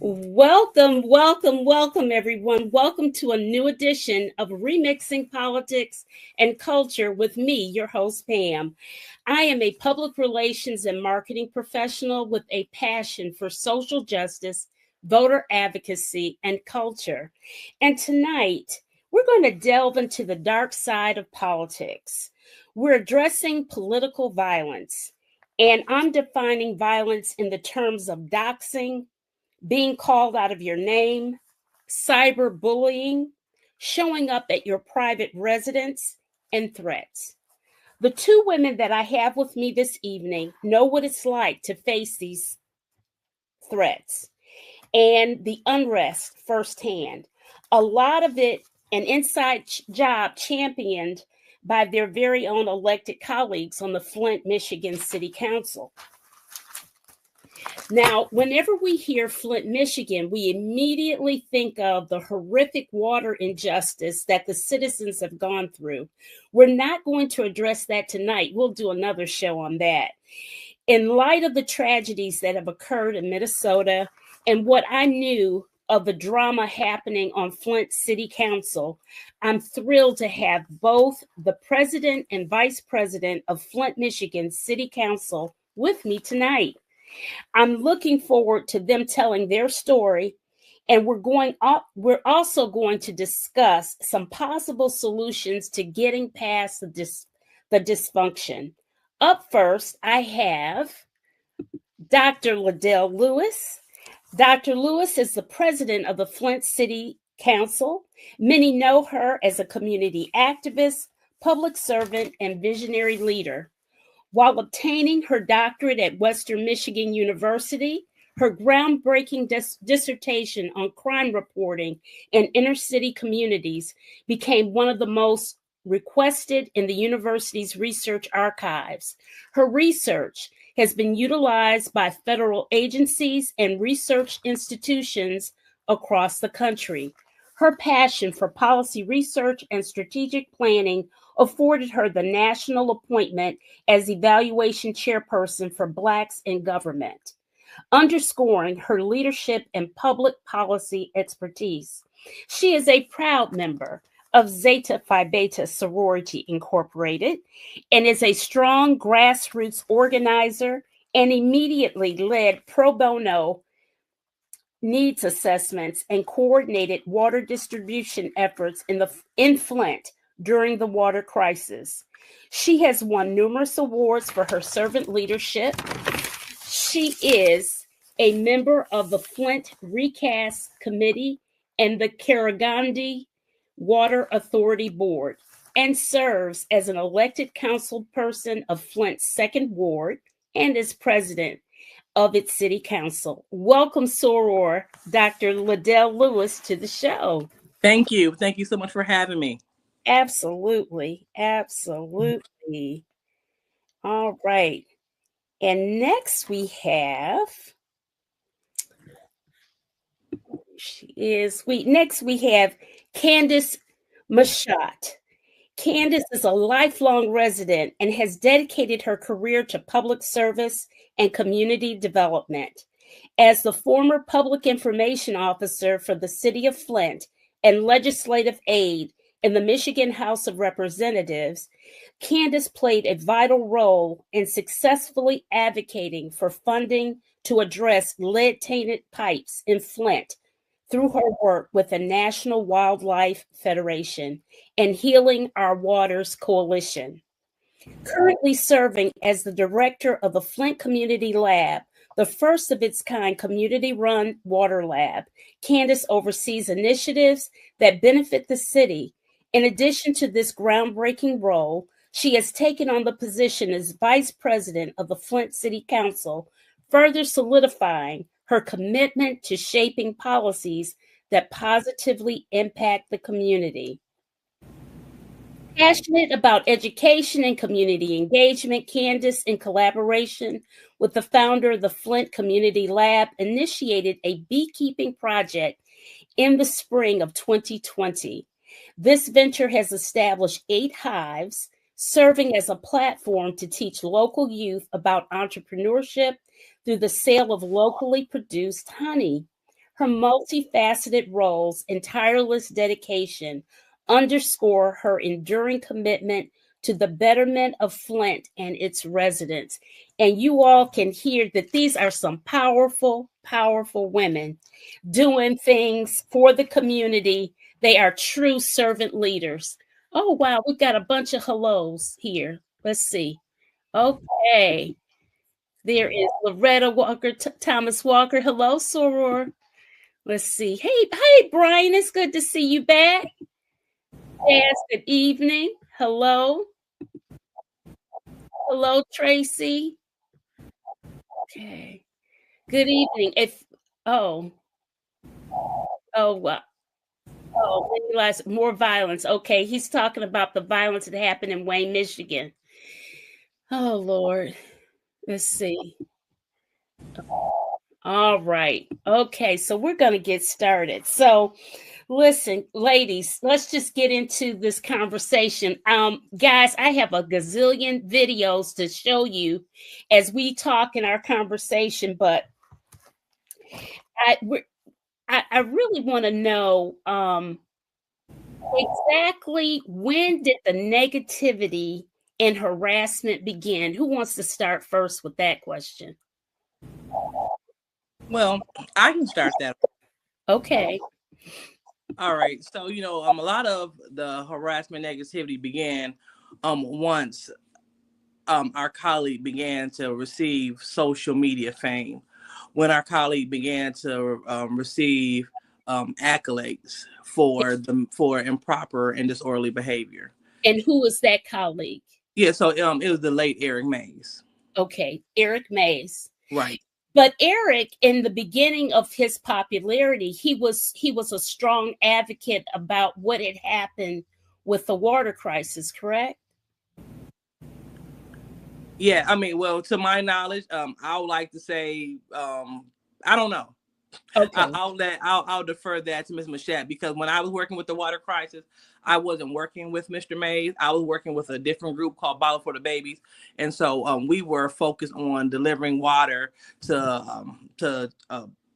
Welcome, welcome, welcome, everyone. Welcome to a new edition of Remixing Politics and Culture with me, your host, Pam. I am a public relations and marketing professional with a passion for social justice, voter advocacy, and culture. And tonight, we're going to delve into the dark side of politics. We're addressing political violence, and I'm defining violence in the terms of doxing, being called out of your name, cyberbullying, showing up at your private residence, and threats. The two women that I have with me this evening know what it's like to face these threats and the unrest firsthand. A lot of it an inside job championed by their very own elected colleagues on the Flint, Michigan City Council. Now, whenever we hear Flint, Michigan, we immediately think of the horrific water injustice that the citizens have gone through. We're not going to address that tonight. We'll do another show on that. In light of the tragedies that have occurred in Minnesota and what I knew of the drama happening on Flint City Council, I'm thrilled to have both the president and vice president of Flint, Michigan City Council with me tonight. I'm looking forward to them telling their story, and we're also going to discuss some possible solutions to getting past the dysfunction. Up first, I have Dr. Liddell Lewis. Dr. Lewis is the president of the Flint City Council. Many know her as a community activist, public servant, and visionary leader. While obtaining her doctorate at Western Michigan University, her groundbreaking dissertation on crime reporting in inner city communities became one of the most requested in the university's research archives. Her research has been utilized by federal agencies and research institutions across the country. Her passion for policy research and strategic planning afforded her the national appointment as evaluation chairperson for Blacks in Government, underscoring her leadership and public policy expertise. She is a proud member of Zeta Phi Beta Sorority Incorporated and is a strong grassroots organizer and immediately led pro bono needs assessments and coordinated water distribution efforts in Flint during the water crisis. She has won numerous awards for her servant leadership. She is a member of the Flint Recast Committee and the Karagandhi Water Authority Board and serves as an elected councilperson of Flint's Second Ward and is president of its city council. Welcome, Soror, Dr. Liddell Lewis, to the show. Thank you. Thank you so much for having me. Absolutely. Absolutely. All right. And next we have, next we have Candace Mashat. Candace is a lifelong resident and has dedicated her career to public service and community development. As the former public information officer for the city of Flint and legislative aide in the Michigan House of Representatives, Candace played a vital role in successfully advocating for funding to address lead-tainted pipes in Flint through her work with the National Wildlife Federation and Healing Our Waters Coalition. Currently serving as the director of the Flint Community Lab, the first of its kind community-run water lab, Candace oversees initiatives that benefit the city. In addition to this groundbreaking role, she has taken on the position as vice president of the Flint City Council, further solidifying her commitment to shaping policies that positively impact the community. Passionate about education and community engagement, Candace, in collaboration with the founder of the Flint Community Lab, initiated a beekeeping project in the spring of 2020. This venture has established 8 hives, serving as a platform to teach local youth about entrepreneurship through the sale of locally produced honey. Her multifaceted roles and tireless dedication underscore her enduring commitment to the betterment of Flint and its residents. And you all can hear that these are some powerful, powerful women doing things for the community. They are true servant leaders. Oh, wow. We've got a bunch of hellos here. Let's see. Okay. There is Loretta Walker, Thomas Walker. Hello, Soror. Let's see. Hey, Brian. It's good to see you back. Yes, good evening. Hello. Hello, Tracy. Okay. Good evening. Oh, wow. Oh, more violence. Okay, he's talking about the violence that happened in Wayne, Michigan. Oh, Lord. Let's see. All right. Okay, so we're going to get started. So, listen, ladies, let's just get into this conversation. Guys, I have a gazillion videos to show you as we talk in our conversation, but I really want to know exactly when did the negativity and harassment begin? Who wants to start first with that question? Well, I can start that. Okay. All right. So, a lot of the harassment negativity began once our colleague began to receive social media fame. When our colleague began to receive accolades for improper and disorderly behavior. And who is that colleague? Yeah, so it was the late Eric Mays. Okay, Eric Mays. Right. But Eric, in the beginning of his popularity, he was a strong advocate about what had happened with the water crisis, correct? Yeah, I mean, well, to my knowledge, I would like to say, I don't know. Okay. I'll defer that to Ms. Mashat, because when I was working with the water crisis, I wasn't working with Mr. Mays. I was working with a different group called Bottle for the Babies, and so we were focused on delivering water to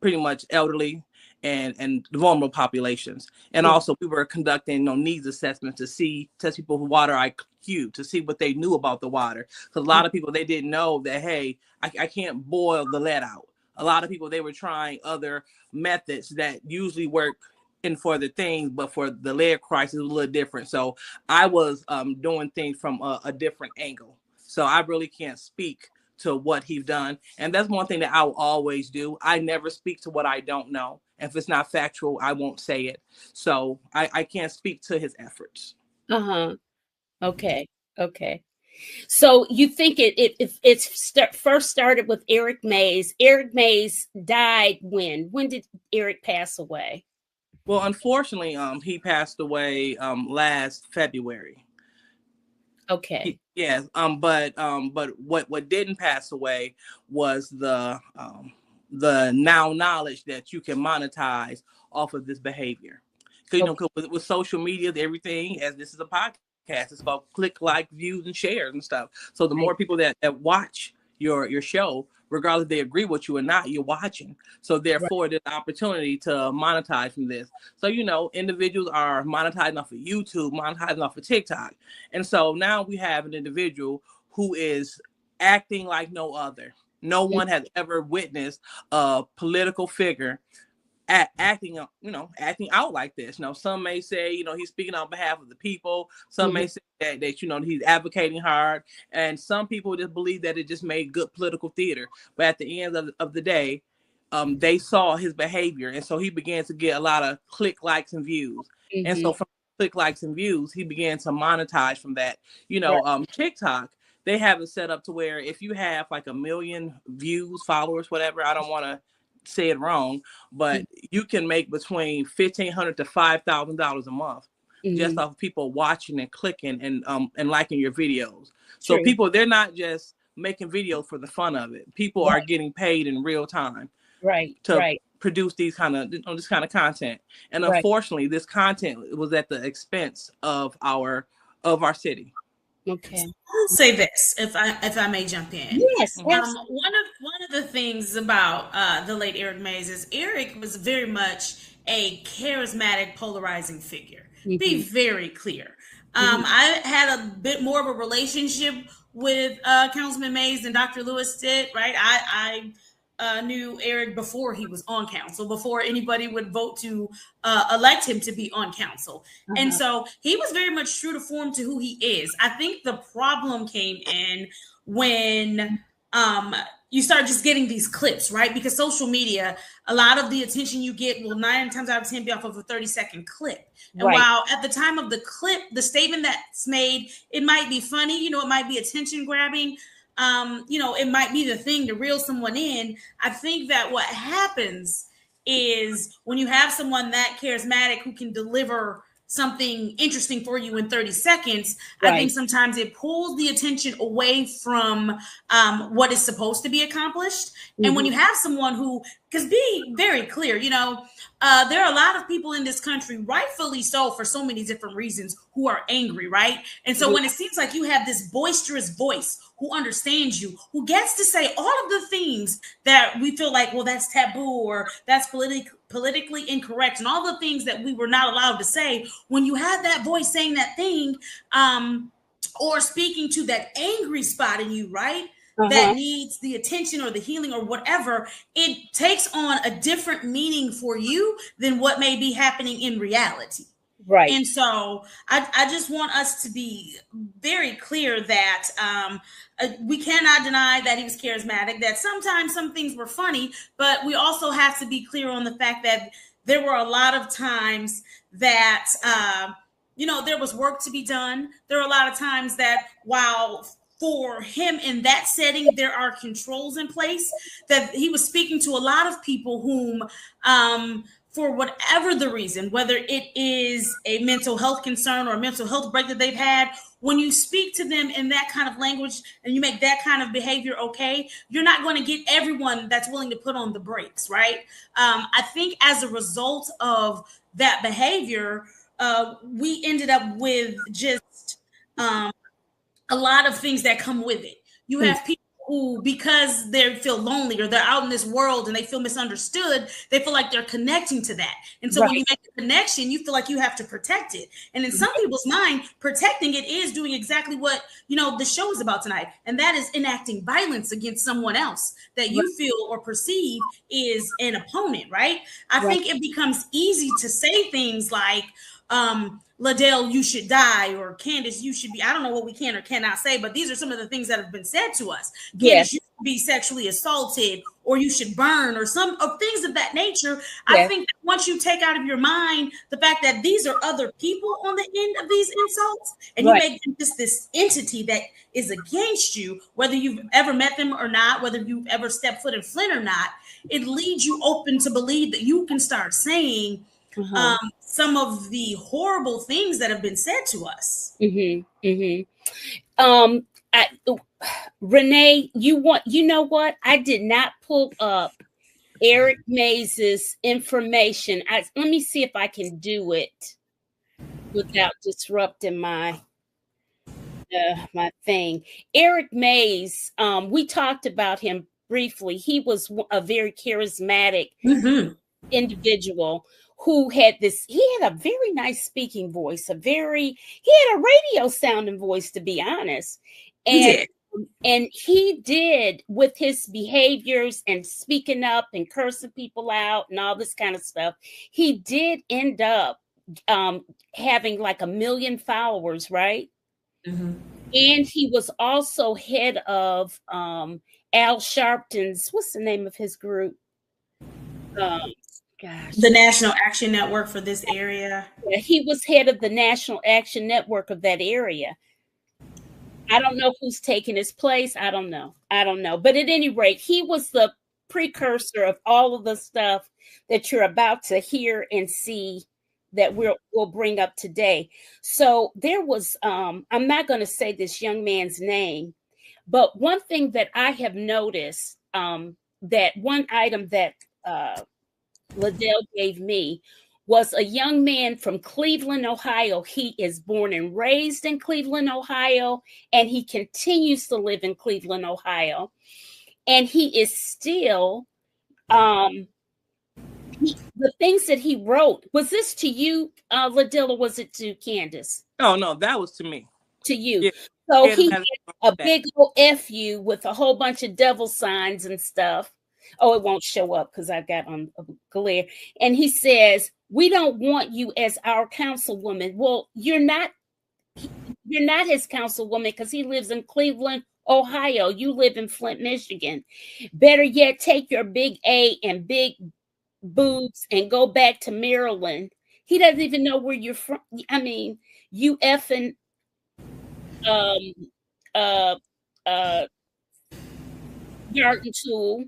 pretty much elderly and vulnerable populations, and also we were conducting needs assessments to test people's water IQ, to see what they knew about the water, because a lot of people, they didn't know that, hey, I can't boil the lead out. A lot of people, they were trying other methods that usually work in for the things, but for the lead crisis, it was a little different. So I was doing things from a different angle. So I really can't speak to what he's done. And that's one thing that I will always do. I never speak to what I don't know. If it's not factual, I won't say it. So I can't speak to his efforts. Uh-huh. Okay. Okay. So you think first started with Eric Mays. Eric Mays died when? When did Eric pass away? Well, unfortunately, he passed away last February. Okay. Yes. But what didn't pass away was the now knowledge that you can monetize off of this behavior. Because with social media, everything, as this is a podcast, it's about click, like, views, and shares and stuff. So the more people that watch your show, regardless if they agree with you or not, you're watching. So therefore, there's an opportunity to monetize from this. So, individuals are monetizing off of YouTube, monetizing off of TikTok. And so now we have an individual who is acting like no other. No one has ever witnessed a political figure acting out like this. Some may say, he's speaking on behalf of the people. Some may say that he's advocating hard, and some people just believe that it just made good political theater. But at the end of the day, they saw his behavior, and so he began to get a lot of click, likes, and views. And so from click, likes, and views, he began to monetize from that. TikTok, they have it set up to where if you have like 1 million views, followers, whatever, I don't want to say it wrong, but you can make between $1,500 to $5,000 a month just off of people watching and clicking and liking your videos. So people, they're not just making videos for the fun of it. People are getting paid in real time to produce this kind of content. And unfortunately, this content was at the expense of our city. Okay. I'll say this, if I may jump in. Yes. One of the things about the late Eric Mays is Eric was very much a charismatic, polarizing figure. Be very clear. I had a bit more of a relationship with Councilman Mays than Dr. Lewis did, right? I knew Eric before he was on council, before anybody would vote to elect him to be on council. And so he was very much true to form to who he is. I think the problem came in when you start just getting these clips, right? Because social media, a lot of the attention you get will 9 times out of 10 be off of a 30-second clip. And while at the time of the clip, the statement that's made, it might be funny, it might be attention grabbing, it might be the thing to reel someone in. I think that what happens is when you have someone that charismatic who can deliver something interesting for you in 30 seconds, I think sometimes it pulls the attention away from what is supposed to be accomplished. And when you have someone who, because be very clear, there are a lot of people in this country, rightfully so, for so many different reasons, who are angry, right? And so when it seems like you have this boisterous voice who understands you, who gets to say all of the things that we feel like, well, that's taboo or that's politically incorrect, and all the things that we were not allowed to say, when you have that voice saying that thing, or speaking to that angry spot in you, right? That needs the attention or the healing or whatever, it takes on a different meaning for you than what may be happening in reality. Right. And so I just want us to be very clear that we cannot deny that he was charismatic, that sometimes some things were funny, but we also have to be clear on the fact that there were a lot of times that, there was work to be done. There are a lot of times that while for him in that setting, there are controls in place, that he was speaking to a lot of people whom, for whatever the reason, whether it is a mental health concern or a mental health break that they've had, when you speak to them in that kind of language and you make that kind of behavior okay, you're not going to get everyone that's willing to put on the brakes, right? I think as a result of that behavior, we ended up with just a lot of things that come with it. You have people who, because they feel lonely or they're out in this world and they feel misunderstood, they feel like they're connecting to that. And so when you make a connection, you feel like you have to protect it. And in some people's mind, protecting it is doing exactly what, the show is about tonight. And that is enacting violence against someone else that you feel or perceive is an opponent, right? I think it becomes easy to say things like, Liddell, you should die, or Candace, you should be, I don't know what we can or cannot say, but these are some of the things that have been said to us. Candace, you should be sexually assaulted, or you should burn, or some of things of that nature. I think that once you take out of your mind the fact that these are other people on the end of these insults, and you make them just this entity that is against you, whether you've ever met them or not, whether you've ever stepped foot in Flint or not, it leaves you open to believe that you can start saying some of the horrible things that have been said to us. Renee, you know what? I did not pull up Eric Mays's information. Let me see if I can do it without disrupting my thing. Eric Mays, we talked about him briefly. He was a very charismatic individual who had he had a very nice speaking voice, he had a radio sounding voice, to be honest. And he did, with his behaviors and speaking up and cursing people out and all this kind of stuff, he did end up having like 1 million followers, right? And he was also head of Al Sharpton's, what's the name of his group? The National Action Network for this area. Yeah, he was head of the National Action Network of that area. I don't know who's taking his place. I don't know. But at any rate, he was the precursor of all of the stuff that you're about to hear and see that we'll bring up today. So there was, I'm not going to say this young man's name, but one thing that I have noticed, that one item that Liddell gave me was a young man from Cleveland, Ohio. He is born and raised in Cleveland, Ohio, and he continues to live in Cleveland, Ohio. and he is still the things that he wrote. Was this to you, Ladilla, or was it to Candace? Oh no, that was to me. To you. Yeah. So he had a big old FU with a whole bunch of devil signs and stuff. Oh, it won't show up because I've got on a glare. And he says, "We don't want you as our councilwoman." Well, you're not his councilwoman because he lives in Cleveland, Ohio. You live in Flint, Michigan. Better yet, take your big A and big boobs and go back to Maryland. He doesn't even know where you're from. I mean, you effing garden tool.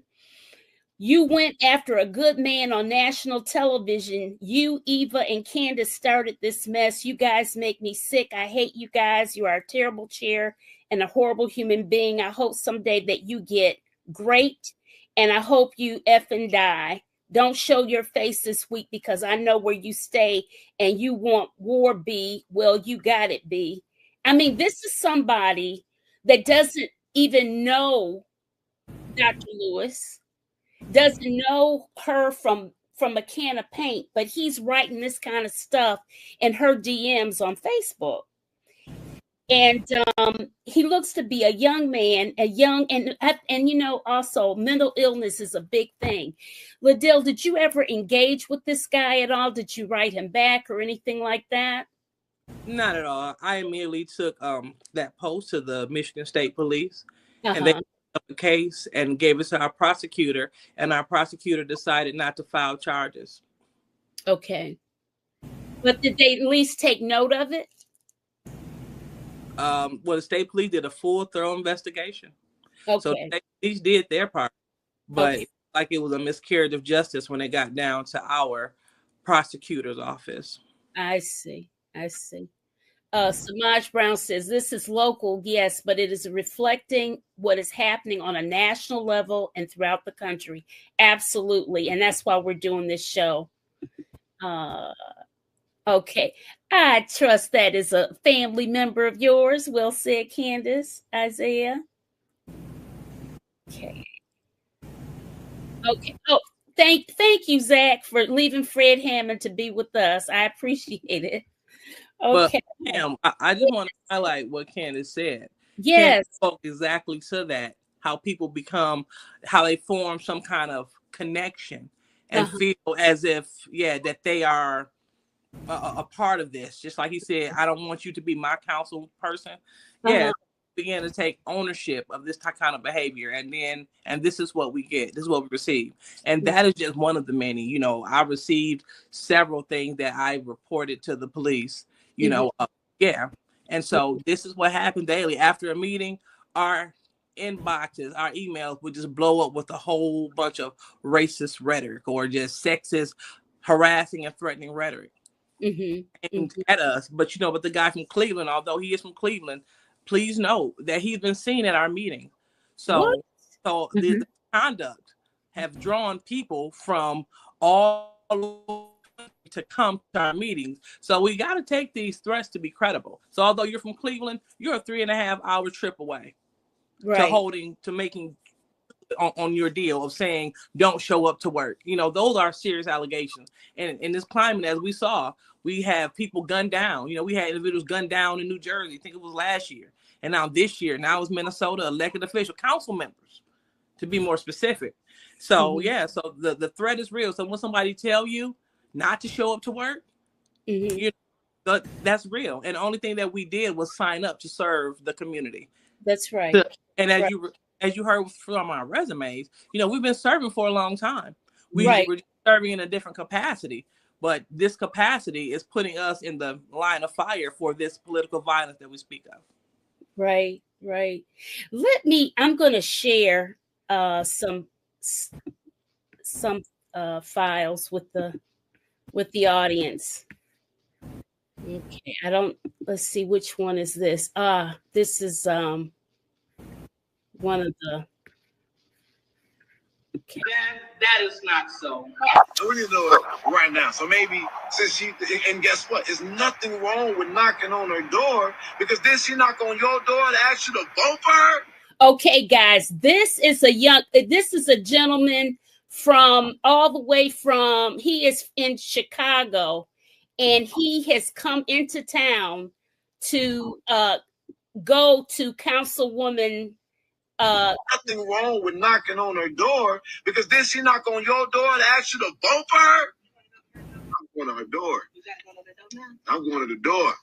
You went after a good man on national television. You, Eva, and Candace started this mess. You guys make me sick. I hate you guys. You are a terrible chair and a horrible human being. I hope someday that you get great, and I hope you effing die. Don't show your face this week because I know where you stay, and you want war, B. Well, you got it, B. I mean, this is somebody that doesn't even know Dr. Lewis, doesn't know her from a can of paint, but he's writing this kind of stuff in her DMs on Facebook. And he looks to be a young man, and you know, also mental illness is a big thing. Liddell, did you ever engage with this guy at all? Did you write him back or anything like that? Not at all. I immediately took that post to the Michigan State Police, and they took up the case and gave it to our prosecutor, and our prosecutor decided not to file charges. Okay. But did they at least take note of it? Well, the state police did a full, thorough investigation. Okay. So the state police did their part, but like it was a miscarriage of justice when it got down to our prosecutor's office. I see. Samaj Brown says, this is local, yes, but it is reflecting what is happening on a national level and throughout the country. Absolutely. And that's why we're doing this show. Okay. I trust that is a family member of yours. Well said, Candace. Isaiah. Okay. Oh, thank you, Zach, for leaving Fred Hammond to be with us. I appreciate it. Okay. But I just want to highlight what Candace said. Yes. Candace spoke exactly to that, how people how they form some kind of connection and feel as if, that they are a part of this. Just like he said, I don't want you to be my council person. Began to take ownership of this kind of behavior, and this is what we get, this is what we receive, and that is just one of the many. You know, I received several things that I reported to the police, you know, and so this is what happened daily. After a meeting, our inboxes, our emails would just blow up with a whole bunch of racist rhetoric or just sexist, harassing and threatening rhetoric at us. But but the guy from Cleveland, although he is from Cleveland, please know that he's been seen at our meeting. So the conduct have drawn people from all over to come to our meetings. So we got to take these threats to be credible. So although you're from Cleveland, you're a 3.5-hour trip away to making on your deal of saying don't show up to work. You know, those are serious allegations. And in this climate, as we saw, we have people gunned down. You know, we had individuals gunned down in New Jersey. I think it was last year. And now this year, now it's Minnesota elected official council members, to be more specific. So so the threat is real. So when somebody tell you not to show up to work, that's real. And the only thing that we did was sign up to serve the community. That's right. And as you heard from our resumes, you know, we've been serving for a long time. We're serving in a different capacity, but this capacity is putting us in the line of fire for this political violence that we speak of. Right. I'm going to share some files with the audience. Okay, let's see, which one is this? This is one of the. Okay. That is not so. We need to know it right now. So maybe since and guess what? There's nothing wrong with knocking on her door, because then she knock on your door and ask you to vote for her. Okay, guys, this is a gentleman from all the way from, he is in Chicago, and he has come into town to go to Councilwoman. Nothing wrong with knocking on her door, because then she knock on your door to ask you to vote for her. I'm going to her door. I'm going to the door.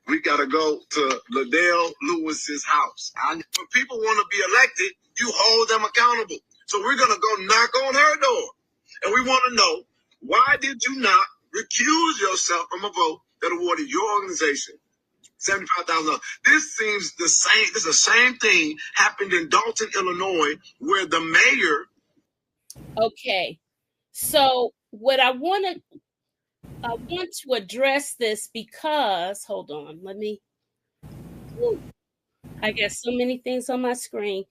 We gotta go to Liddell Lewis's house. When people want to be elected, you hold them accountable. So we're gonna go knock on her door, and we want to know, why did you not recuse yourself from a vote that awarded your organization $75,000? This seems the same. This is the same thing happened in Dalton, Illinois, where the mayor. Okay, so what I want to address this, because hold on, I got so many things on my screen.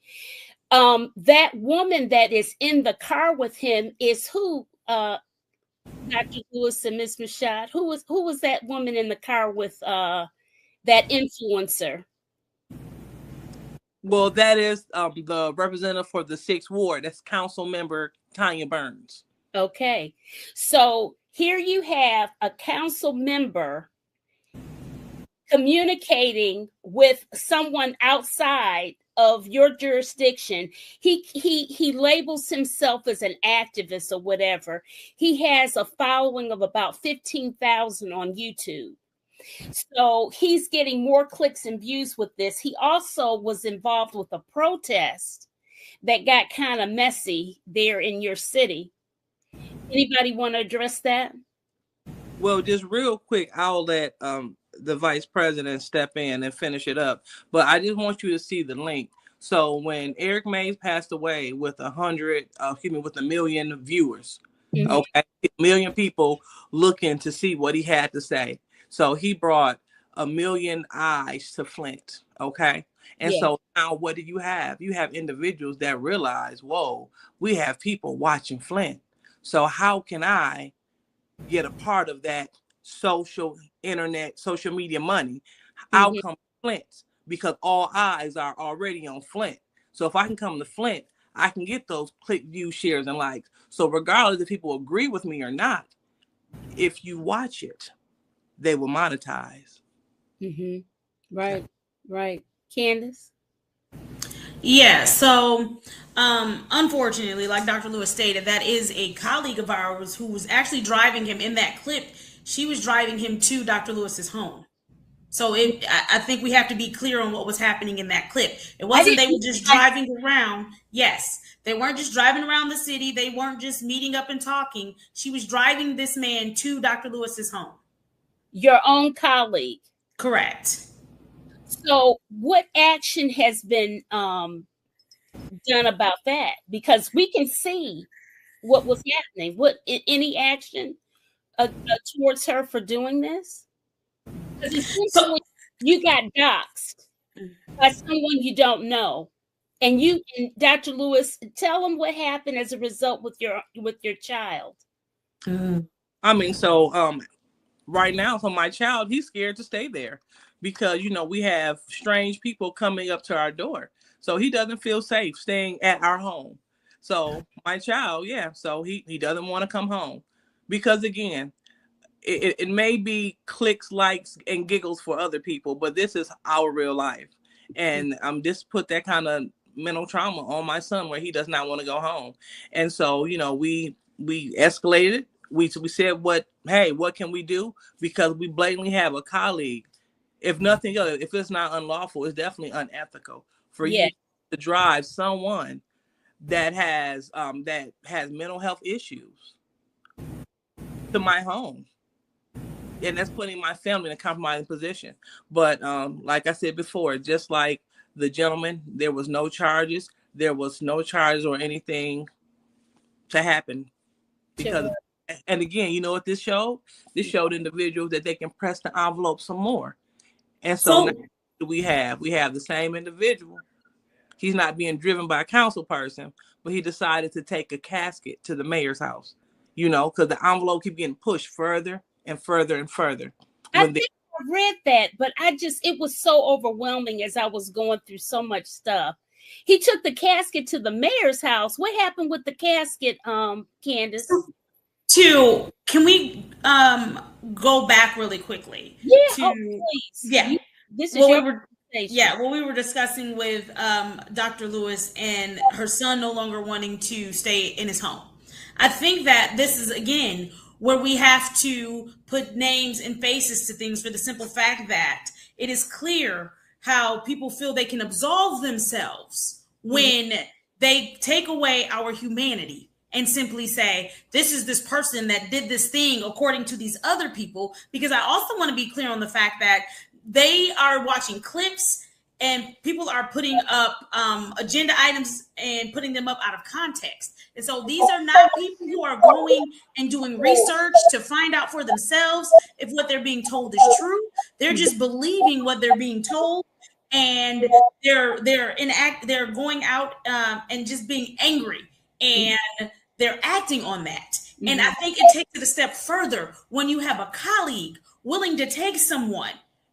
That woman that is in the car with him is who? Dr. Lewis and Ms. Mashad. Who was that woman in the car with that influencer? Well, that is the representative for the 6th Ward. That's Council Member Tanya Burns. Okay, so here you have a council member communicating with someone outside of your jurisdiction. He labels himself as an activist or whatever. He has a following of about 15,000 on YouTube. So he's getting more clicks and views with this. He also was involved with a protest that got kind of messy there in your city. Anybody want to address that? Well, just real quick, I'll let the vice president step in and finish it up. But I just want you to see the link. So when Eric Mays passed away with with 1 million viewers, okay, 1 million people looking to see what he had to say. So he brought 1 million eyes to Flint, okay? And so now what do you have? You have individuals that realize, whoa, we have people watching Flint. So how can I get a part of that social media money? I'll come to Flint, because all eyes are already on Flint. So if I can come to Flint, I can get those click, views, shares, and likes. So regardless if people agree with me or not, if you watch it, they will monetize. Right. Candace? Yeah, so unfortunately, like Dr. Lewis stated, that is a colleague of ours who was actually driving him in that clip. She was driving him to Dr. Lewis's home. So I think we have to be clear on what was happening in that clip. It wasn't they were just driving around. Yes, they weren't just driving around the city. They weren't just meeting up and talking. She was driving this man to Dr. Lewis's home. Your own colleague. Correct. So what action has been done about that? Because we can see what was happening. What, any action towards her for doing this? Because essentially you got doxxed by someone you don't know. And Dr. Lewis, tell them what happened as a result with your child. I mean, so right now, for my child, he's scared to stay there, because we have strange people coming up to our door. So he doesn't feel safe staying at our home. So my child, so he doesn't want to come home, because again, it may be clicks, likes, and giggles for other people, but this is our real life. And just put that kind of mental trauma on my son, where he does not want to go home. And so, we escalated. We said, what can we do? Because we blatantly have a colleague. If nothing else, if it's not unlawful, it's definitely unethical for you to drive someone that has mental health issues to my home. And that's putting my family in a compromising position. But like I said before, just like the gentleman, there was no charges. There was no charges or anything to happen. Because, and again, you know what this showed? This showed individuals that they can press the envelope some more. And so now we have the same individual. He's not being driven by a council person, but he decided to take a casket to the mayor's house, because the envelope keeps getting pushed further and further and further. I think read that, but it was so overwhelming as I was going through so much stuff. He took the casket to the mayor's house. What happened with the casket, Candace? Can we go back really quickly? Yeah, please. Yeah. This is your conversation. Yeah, what we were discussing with Dr. Lewis and her son no longer wanting to stay in his home. I think that this is, again, where we have to put names and faces to things for the simple fact that it is clear how people feel they can absolve themselves when they take away our humanity and simply say, this is this person that did this thing according to these other people. Because I also want to be clear on the fact that they are watching clips and people are putting up agenda items and putting them up out of context. And so these are not people who are going and doing research to find out for themselves if what they're being told is true. They're just believing what they're being told, and they're going out and just being angry, and they're acting on that. And I think it takes it a step further when you have a colleague willing to take someone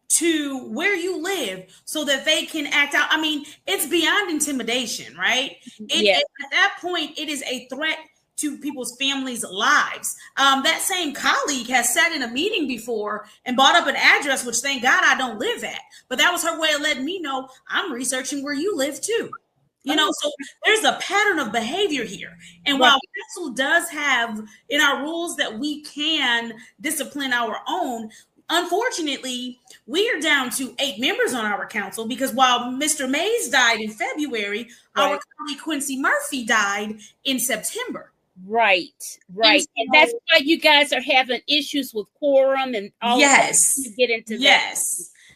to where you live so that they can act out. I mean, it's beyond intimidation, right? At that point, it is a threat to people's families' lives. That same colleague has sat in a meeting before and brought up an address, which thank God I don't live at. But that was her way of letting me know I'm researching where you live too. So there's a pattern of behavior here. And while council does have in our rules that we can discipline our own, unfortunately, we are down to 8 members on our council because while Mr. Mays died in February, our colleague Quincy Murphy died in September. Right. And that's why you guys are having issues with quorum and all that. You get into that.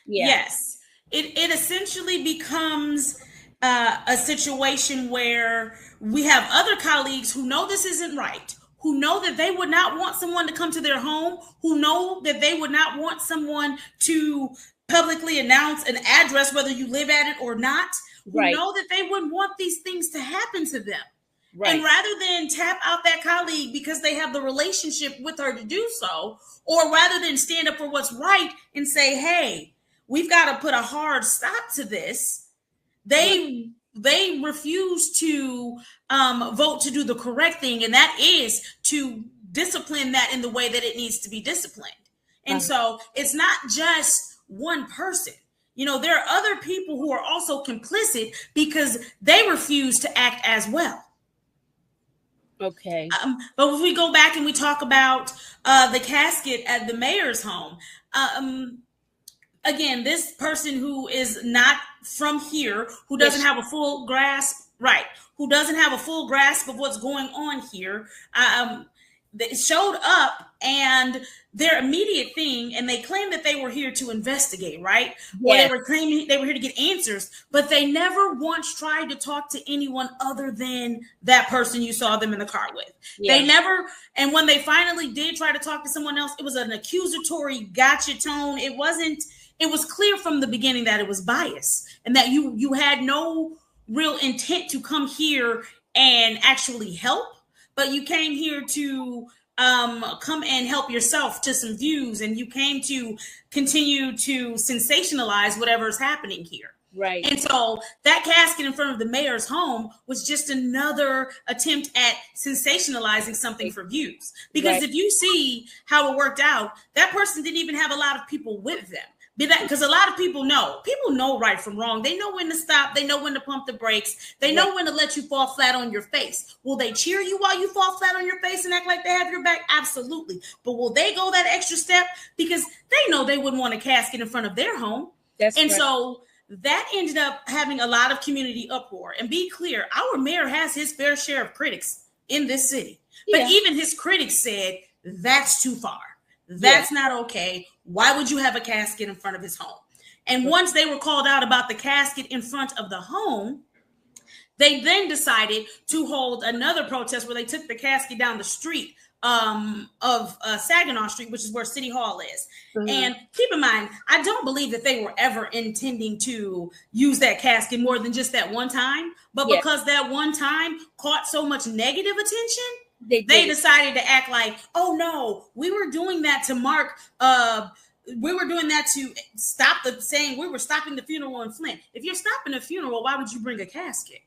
Yes. It essentially becomes a situation where we have other colleagues who know this isn't right, who know that they would not want someone to come to their home, who know that they would not want someone to publicly announce an address, whether you live at it or not, who know that they wouldn't want these things to happen to them. And rather than tap out that colleague because they have the relationship with her to do so, or rather than stand up for what's right and say, hey, we've got to put a hard stop to this, they refuse to vote to do the correct thing, and that is to discipline that in the way that it needs to be disciplined. And so it's not just one person. There are other people who are also complicit because they refuse to act as well. Okay. But if we go back and we talk about the casket at the mayor's home, again, this person who is not from here, who doesn't have a full grasp, who doesn't have a full grasp of what's going on here, they showed up and their immediate thing, and they claimed that they were here to investigate, right? Or they were claiming they were here to get answers, but they never once tried to talk to anyone other than that person you saw them in the car with. They never, and when they finally did try to talk to someone else, it was an accusatory gotcha tone. It was clear from the beginning that it was bias and that you had no real intent to come here and actually help, but you came here to come and help yourself to some views, and you came to continue to sensationalize whatever is happening here. Right. And so that casket in front of the mayor's home was just another attempt at sensationalizing something for views. Because if you see how it worked out, that person didn't even have a lot of people with them. Because a lot of people know right from wrong. They know when to stop. They know when to pump the brakes. They know when to let you fall flat on your face. Will they cheer you while you fall flat on your face and act like they have your back? Absolutely. But will they go that extra step? Because they know they wouldn't want a casket in front of their home. So that ended up having a lot of community uproar. And be clear, our mayor has his fair share of critics in this city. But even his critics said, that's too far. That's not okay. Why would you have a casket in front of his home? And once they were called out about the casket in front of the home, they then decided to hold another protest where they took the casket down the street of Saginaw Street, which is where City Hall is. And keep in mind, I don't believe that they were ever intending to use that casket more than just that one time. But because that one time caught so much negative attention, they decided to act like, oh no, we were doing that to mark we were doing that to stop the saying we were stopping the funeral in Flint. If you're stopping a funeral, why would you bring a casket?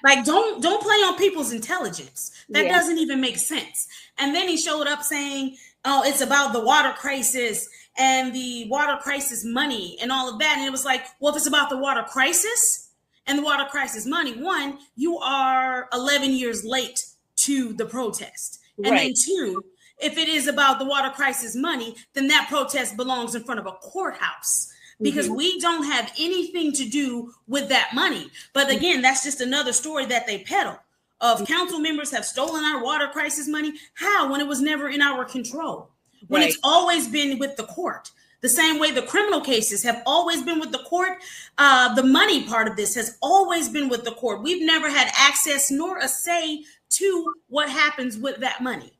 Like, don't play on people's intelligence. That doesn't even make sense. And then he showed up saying, oh, it's about the water crisis and the water crisis money and all of that. And it was like, well, if it's about the water crisis and the water crisis money, one, you are 11 years late to the protest. And then two, if it is about the water crisis money, then that protest belongs in front of a courthouse, because we don't have anything to do with that money. But again, that's just another story that they peddle of council members have stolen our water crisis money. How? When it was never in our control, when it's always been with the court. The same way the criminal cases have always been with the court, the money part of this has always been with the court. We've never had access nor a say to what happens with that money.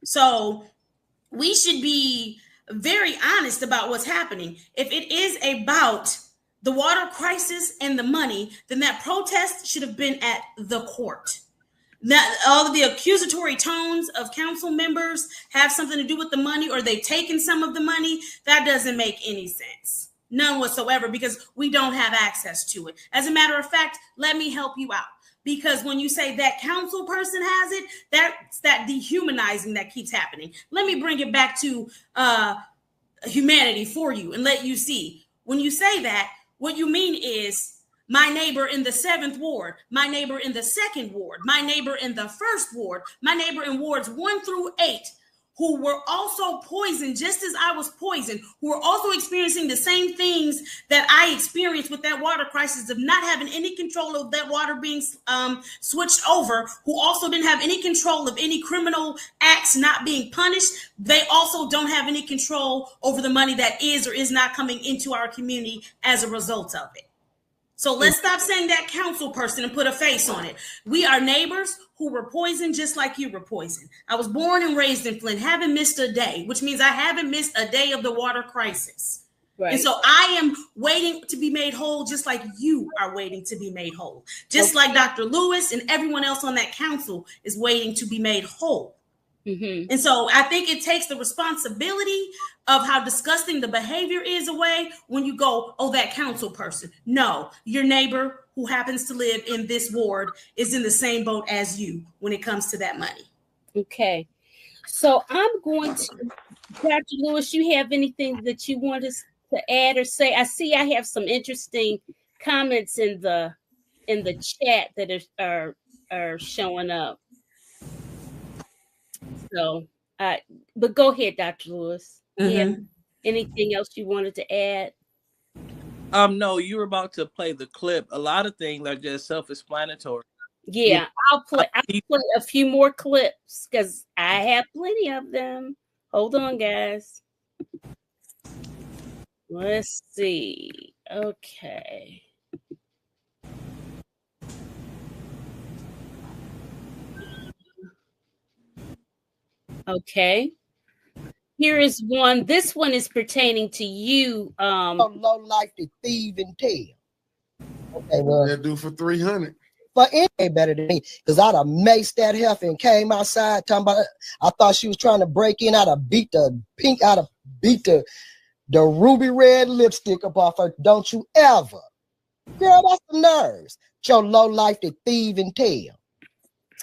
So we should be very honest about what's happening. If it is about the water crisis and the money, then that protest should have been at the court. Now, all of the accusatory tones of council members have something to do with the money, or they've taken some of the money. That doesn't make any sense. None whatsoever, because we don't have access to it. As a matter of fact, let me help you out. Because when you say that council person has it, that's that dehumanizing that keeps happening. Let me bring it back to humanity for you and let you see. When you say that, what you mean is my neighbor in the 7th ward, my neighbor in the 2nd ward, my neighbor in the 1st ward, my neighbor in wards 1 through 8, who were also poisoned just as I was poisoned, who were also experiencing the same things that I experienced with that water crisis of not having any control of that water being switched over, who also didn't have any control of any criminal acts not being punished. They also don't have any control over the money that is or is not coming into our community as a result of it. So let's stop saying that council person and put a face on it. We are neighbors who were poisoned just like you were poisoned. I was born and raised in Flint, haven't missed a day, which means I haven't missed a day of the water crisis. Right. And so I am waiting to be made whole, just like you are waiting to be made whole. Just like Dr. Lewis and everyone else on that council is waiting to be made whole. And so I think it takes the responsibility of how disgusting the behavior is away when you go, oh, that council person. No, your neighbor who happens to live in this ward is in the same boat as you when it comes to that money. Okay. So I'm going to, Dr. Lewis, you have anything that you want us to add or say? I see I have some interesting comments in the chat that are showing up. So, but go ahead, Dr. Lewis. Yeah. Anything else you wanted to add? No, you were about to play the clip. A lot of things are just self-explanatory. Yeah, I'll play a few more clips because I have plenty of them. Hold on, guys. Let's see. Okay. Okay. Here is one. This one is pertaining to you. Low life to thieve and tell. Okay, well, that do for 300. But it ain't better than me, because I'd have maced that heifer and came outside talking about. I thought she was trying to break in. I'd have beat the pink. I'd have beat the ruby red lipstick up off her. Don't you ever, girl? That's the nerves. Your low life to thieve and tell.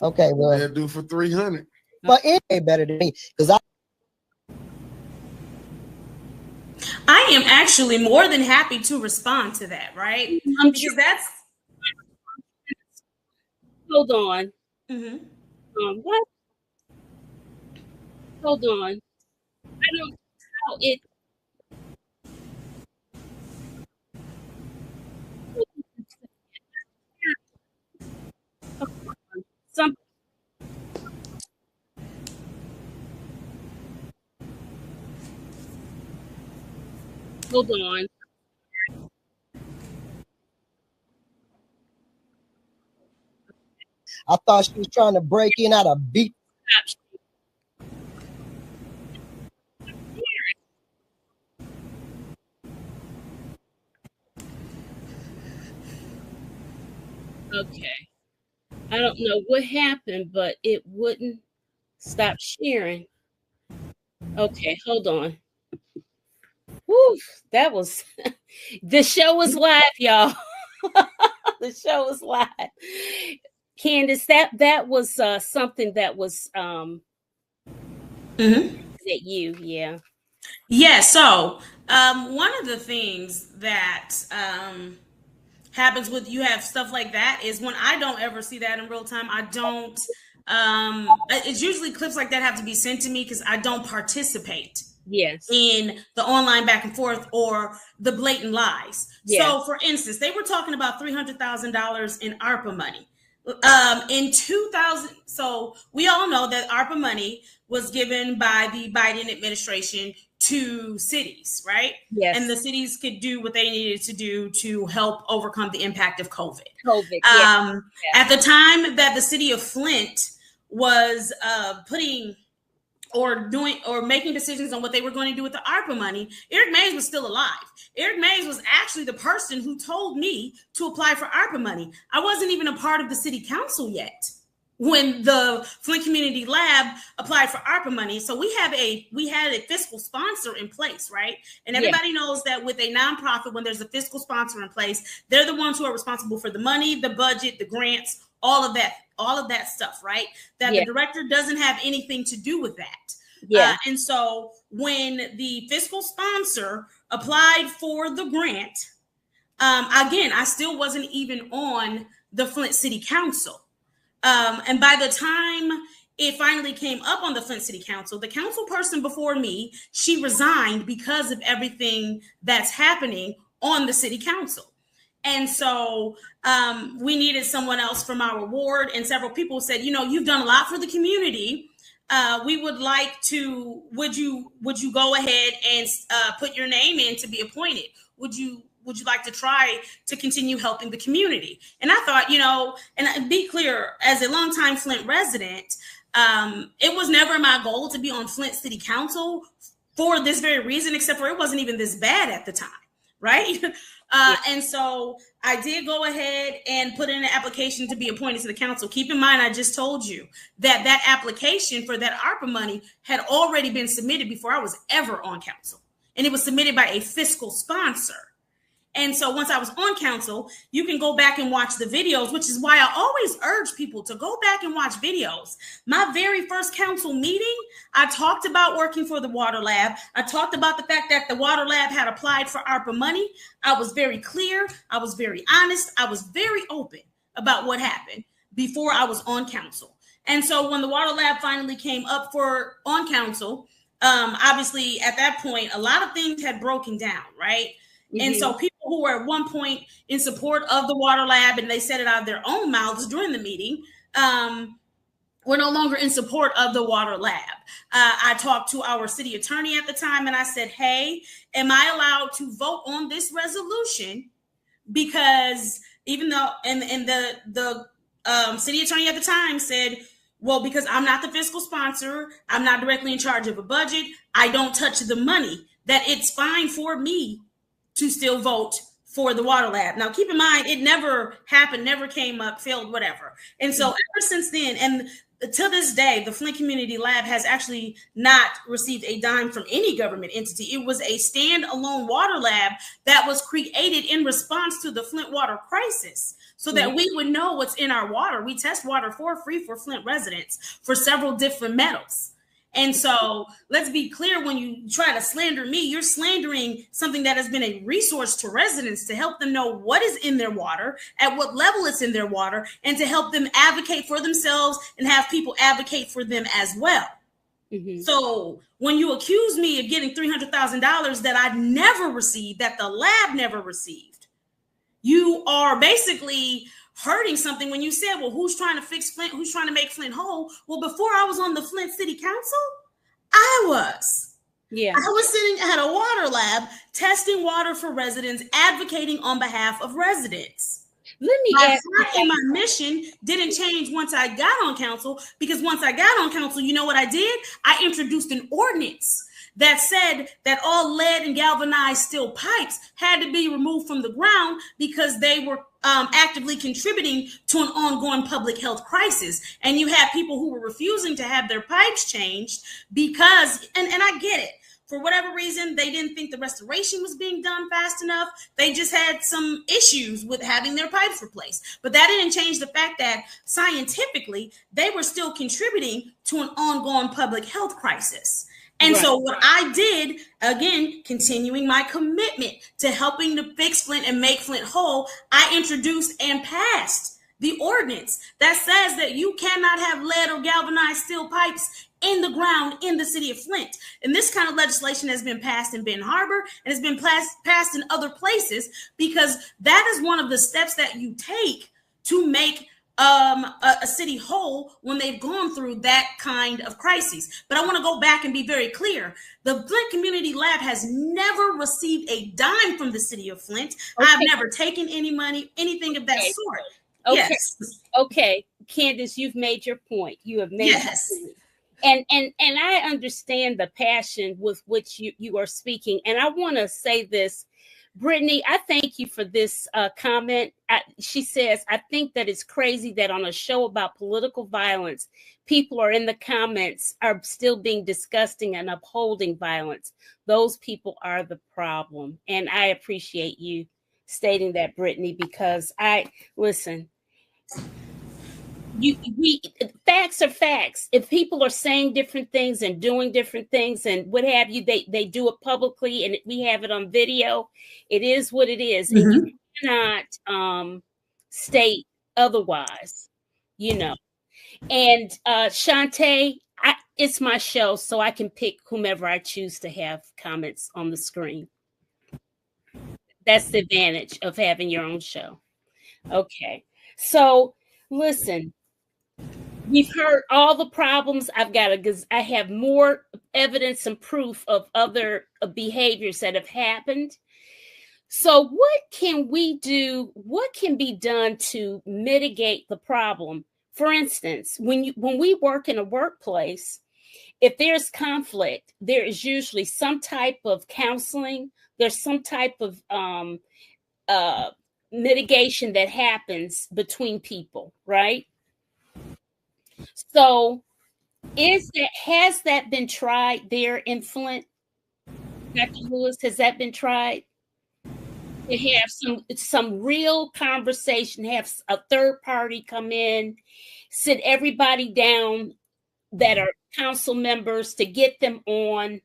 Okay, well, that do for 300. But it ain't better than me, because I am actually more than happy to respond to that, right? Because that's. Hold on. What? Hold on. I don't know how it. Some. Hold on. I thought she was trying to break in. I'd have beat. Okay. I don't know what happened, but it wouldn't stop sharing. Okay, hold on. That was the show was live, y'all. The show was live. Candace, that was something that was that yeah. Yeah, so one of the things that happens with you have stuff like that is when I don't ever see that in real time, I don't it's usually clips like that have to be sent to me because I don't participate in the online back and forth or the blatant lies. So for instance, they were talking about $300,000 in ARPA money. In 2000, so we all know that ARPA money was given by the Biden administration to cities, right? Yes. And the cities could do what they needed to do to help overcome the impact of COVID. At the time that the city of Flint was putting or making decisions on what they were going to do with the ARPA money, Eric Mays was still alive. Eric Mays was actually the person who told me to apply for ARPA money. I wasn't even a part of the city council yet when the Flint Community Lab applied for ARPA money. So we had a fiscal sponsor in place, right? And everybody knows that with a nonprofit, when there's a fiscal sponsor in place, they're the ones who are responsible for the money, the budget, the grants, all of that stuff, right? That the director doesn't have anything to do with that. And so when the fiscal sponsor applied for the grant, again, I still wasn't even on the Flint City Council. And by the time it finally came up on the Flint City Council, the council person before me, she resigned because of everything that's happening on the city council. And so we needed someone else from our ward, and several people said, you've done a lot for the community. We would like to, would you go ahead and put your name in to be appointed? Would you like to try to continue helping the community? And I thought, and be clear, as a longtime Flint resident, it was never my goal to be on Flint City Council for this very reason, except for it wasn't even this bad at the time, right? And so I did go ahead and put in an application to be appointed to the council. Keep in mind, I just told you that application for that ARPA money had already been submitted before I was ever on council. And it was submitted by a fiscal sponsor. And so once I was on council, you can go back and watch the videos, which is why I always urge people to go back and watch videos. My very first council meeting, I talked about working for the water lab. I talked about the fact that the water lab had applied for ARPA money. I was very clear. I was very honest. I was very open about what happened before I was on council. And so when the water lab finally came up for on council, obviously at that point, a lot of things had broken down, right? And so people who were at one point in support of the water lab, and they said it out of their own mouths during the meeting, were no longer in support of the water lab. I talked to our city attorney at the time, and I said, hey, am I allowed to vote on this resolution? Because even though, and the city attorney at the time said, well, because I'm not the fiscal sponsor, I'm not directly in charge of a budget, I don't touch the money, that it's fine for me to still vote for the water lab. Now, keep in mind, it never happened, never came up, failed, whatever. And so ever since then, and to this day, the Flint Community Lab has actually not received a dime from any government entity. It was a standalone water lab that was created in response to the Flint water crisis so that we would know what's in our water. We test water for free for Flint residents for several different metals. And so let's be clear, when you try to slander me, you're slandering something that has been a resource to residents to help them know what is in their water, at what level it's in their water, and to help them advocate for themselves and have people advocate for them as well. So when you accuse me of getting $300,000 that I never received, that the lab never received, you are basically hurting something when you said, well, who's trying to fix Flint? Who's trying to make Flint whole? Well, before I was on the Flint City Council, I was. I was sitting at a water lab, testing water for residents, advocating on behalf of residents. Let me my heart and my mission didn't change once I got on council, because once I got on council, you know what I did? I introduced an ordinance that said that all lead and galvanized steel pipes had to be removed from the ground because they were actively contributing to an ongoing public health crisis. And you had people who were refusing to have their pipes changed because, and I get it, For whatever reason, they didn't think the restoration was being done fast enough. They just had some issues with having their pipes replaced. But that didn't change the fact that scientifically, they were still contributing to an ongoing public health crisis. And so what I did, again, continuing my commitment to helping to fix Flint and make Flint whole, I introduced and passed the ordinance that says that you cannot have lead or galvanized steel pipes in the ground in the city of Flint. And this kind of legislation has been passed in Ben Harbor and has been passed in other places, because that is one of the steps that you take to make a city whole when they've gone through that kind of crisis. But I want to go back and be very clear. The Flint Community Lab has never received a dime from the city of Flint. Okay. I've never taken any money, anything of that sort. Okay. Yes. Okay, Candace, you've made your point. You have made yes. And I understand the passion with which you are speaking. And I want to say this, Brittany, I thank you for this comment. She says, I think that it's crazy that on a show about political violence, people are in the comments are still being disgusting and upholding violence. Those people are the problem. And I appreciate you stating that, Brittany, because listen, facts are facts. If people are saying different things and doing different things and what have you, they do it publicly and we have it on video. It is what it is. Mm-hmm. And you cannot state otherwise, you know. And Shantae, it's my show, so I can pick whomever I choose to have comments on the screen. That's the advantage of having your own show. Okay. So listen, we've heard all the problems. I have more evidence and proof of other behaviors that have happened. So what can we do? What can be done to mitigate the problem? For instance, when we work in a workplace, if there's conflict, there is usually some type of counseling. There's some type of mitigation that happens between people, right? So has that been tried there in Flint? Dr. Lewis, has that been tried? To have some real conversation, have a third party come in, sit everybody down that are council members to get them on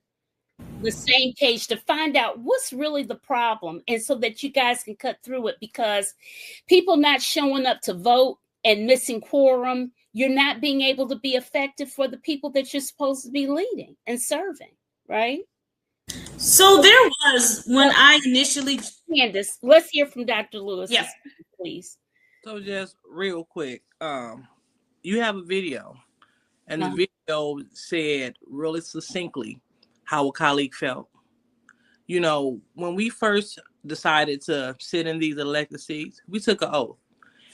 the same page to find out what's really the problem, and so that you guys can cut through it, because people not showing up to vote and missing quorum, you're not being able to be effective for the people that you're supposed to be leading and serving, right? So there was when I initially... Candace, let's hear from Dr. Lewis, yes, please. So just real quick, you have a video, and the video said really succinctly how a colleague felt. You know, when we first decided to sit in these elected seats, we took an oath.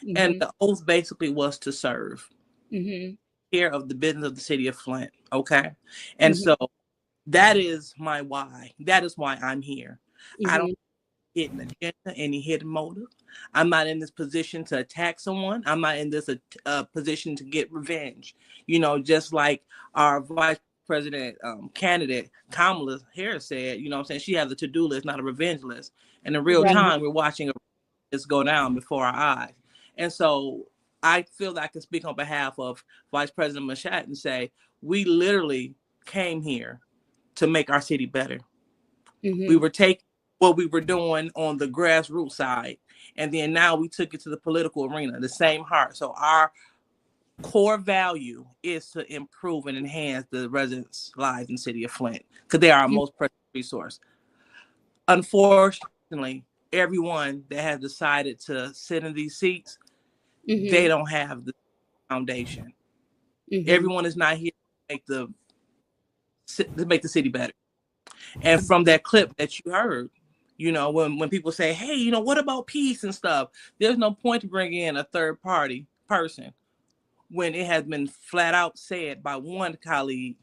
Mm-hmm. And the oath basically was to serve care of the business of the city of Flint. Okay. And so that is my why. That is why I'm here. I don't get an agenda, any hidden motive. I'm not in this position to attack someone. I'm not in this position to get revenge. You know, just like our vice president candidate Kamala Harris said, you know what I'm saying? She has a to-do list, not a revenge list. And in real time, we're watching this go down before our eyes. And so I feel that I can speak on behalf of Vice President Mashat and say, we literally came here to make our city better. We were taking what we were doing on the grassroots side, and then now we took it to the political arena, the same heart. So our core value is to improve and enhance the residents' lives in the city of Flint, because they are our most precious resource. Unfortunately, everyone that has decided to sit in these seats, they don't have the foundation. Everyone is not here to make the city better. And from that clip that you heard, you know, when people say, hey, you know, what about peace and stuff? There's no point to bring in a third party person when it has been flat out said by one colleague,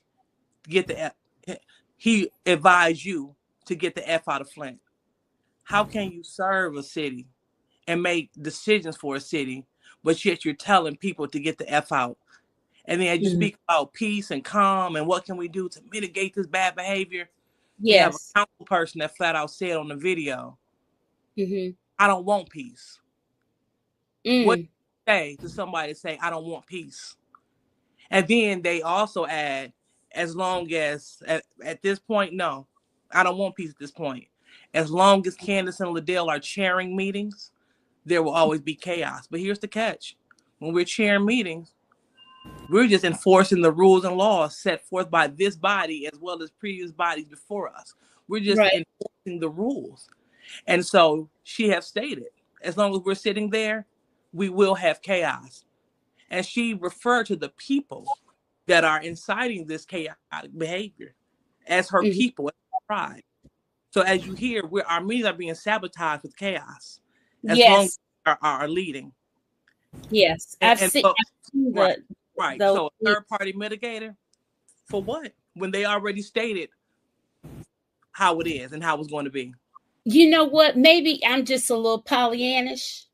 he advised you to get the F out of Flint. How can you serve a city and make decisions for a city, but yet you're telling people to get the F out? And then as you speak about peace and calm and what can we do to mitigate this bad behavior, You have a Yes. council person that flat out said on the video, Mm-hmm. I don't want peace. Mm. What do you say to somebody say, I don't want peace? And then they also add, as long as, at this point, no, I don't want peace at this point. As long as Candace and Liddell are chairing meetings, there will always be chaos. But here's the catch. When we're chairing meetings, we're just enforcing the rules and laws set forth by this body as well as previous bodies before us. We're just Right. enforcing the rules. And so she has stated, as long as we're sitting there, we will have chaos. And she referred to the people that are inciting this chaotic behavior as her Mm-hmm. people, as her pride. So as you hear, our meetings are being sabotaged with chaos as long as Yes. we are leading. Yes. I've seen right. the So a third party mitigator for what? When they already stated how it is and how it's going to be. You know what? Maybe I'm just a little Pollyannish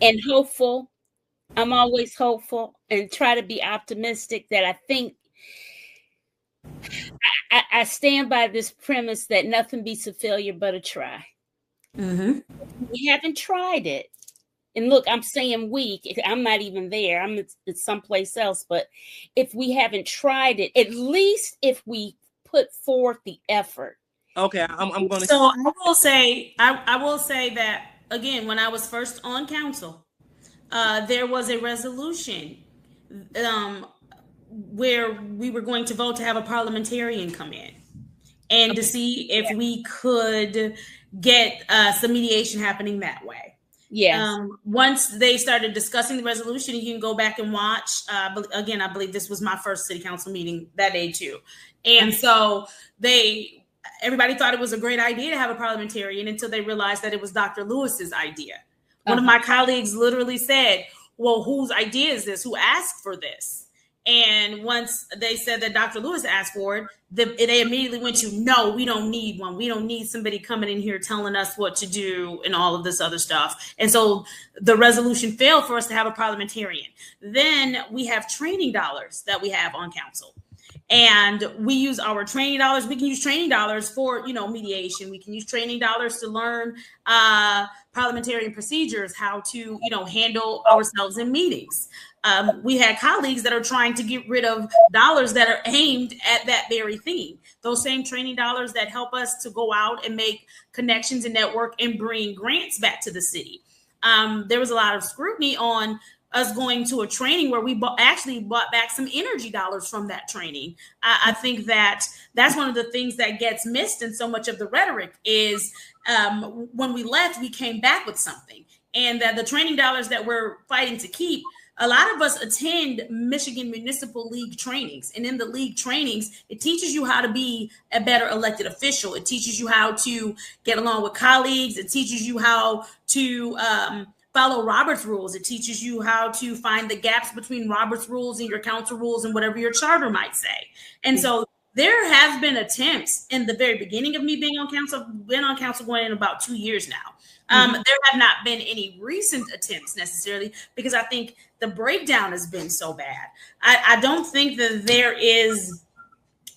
and hopeful. I'm always hopeful and try to be optimistic that I think I stand by this premise that nothing beats a failure but a try. Mm-hmm. We haven't tried it. And look, I'm saying we, I'm not even there. I'm at someplace else. But if we haven't tried it, at least if we put forth the effort. Okay, I'm going to. So I will say that again, when I was first on council, there was a resolution where we were going to vote to have a parliamentarian come in and to see if we could get some mediation happening that way. Yes. Once they started discussing the resolution, you can go back and watch. Again, I believe this was my first city council meeting that day too. And so everybody thought it was a great idea to have a parliamentarian until they realized that it was Dr. Lewis's idea. One of my colleagues literally said, well, whose idea is this? Who asked for this? And once they said that Dr. Lewis asked for it, they immediately went to, no, we don't need one. We don't need somebody coming in here telling us what to do and all of this other stuff. And so the resolution failed for us to have a parliamentarian. Then we have training dollars that we have on council. And we use our training dollars. We can use training dollars for, mediation. We can use training dollars to learn parliamentarian procedures, how to, handle ourselves in meetings. We had colleagues that are trying to get rid of dollars that are aimed at that very thing. Those same training dollars that help us to go out and make connections and network and bring grants back to the city. There was a lot of scrutiny on us going to a training where we actually bought back some energy dollars from that training. I think that's one of the things that gets missed in so much of the rhetoric is when we left, we came back with something. And that the training dollars that we're fighting to keep, a lot of us attend Michigan Municipal League trainings. And in the league trainings, it teaches you how to be a better elected official. It teaches you how to get along with colleagues. It teaches you how to follow Robert's rules. It teaches you how to find the gaps between Robert's rules and your council rules and whatever your charter might say. And so there has been attempts in the very beginning of me being on council, been on council going in about 2 years now. There have not been any recent attempts necessarily because I think the breakdown has been so bad. I don't think that there is,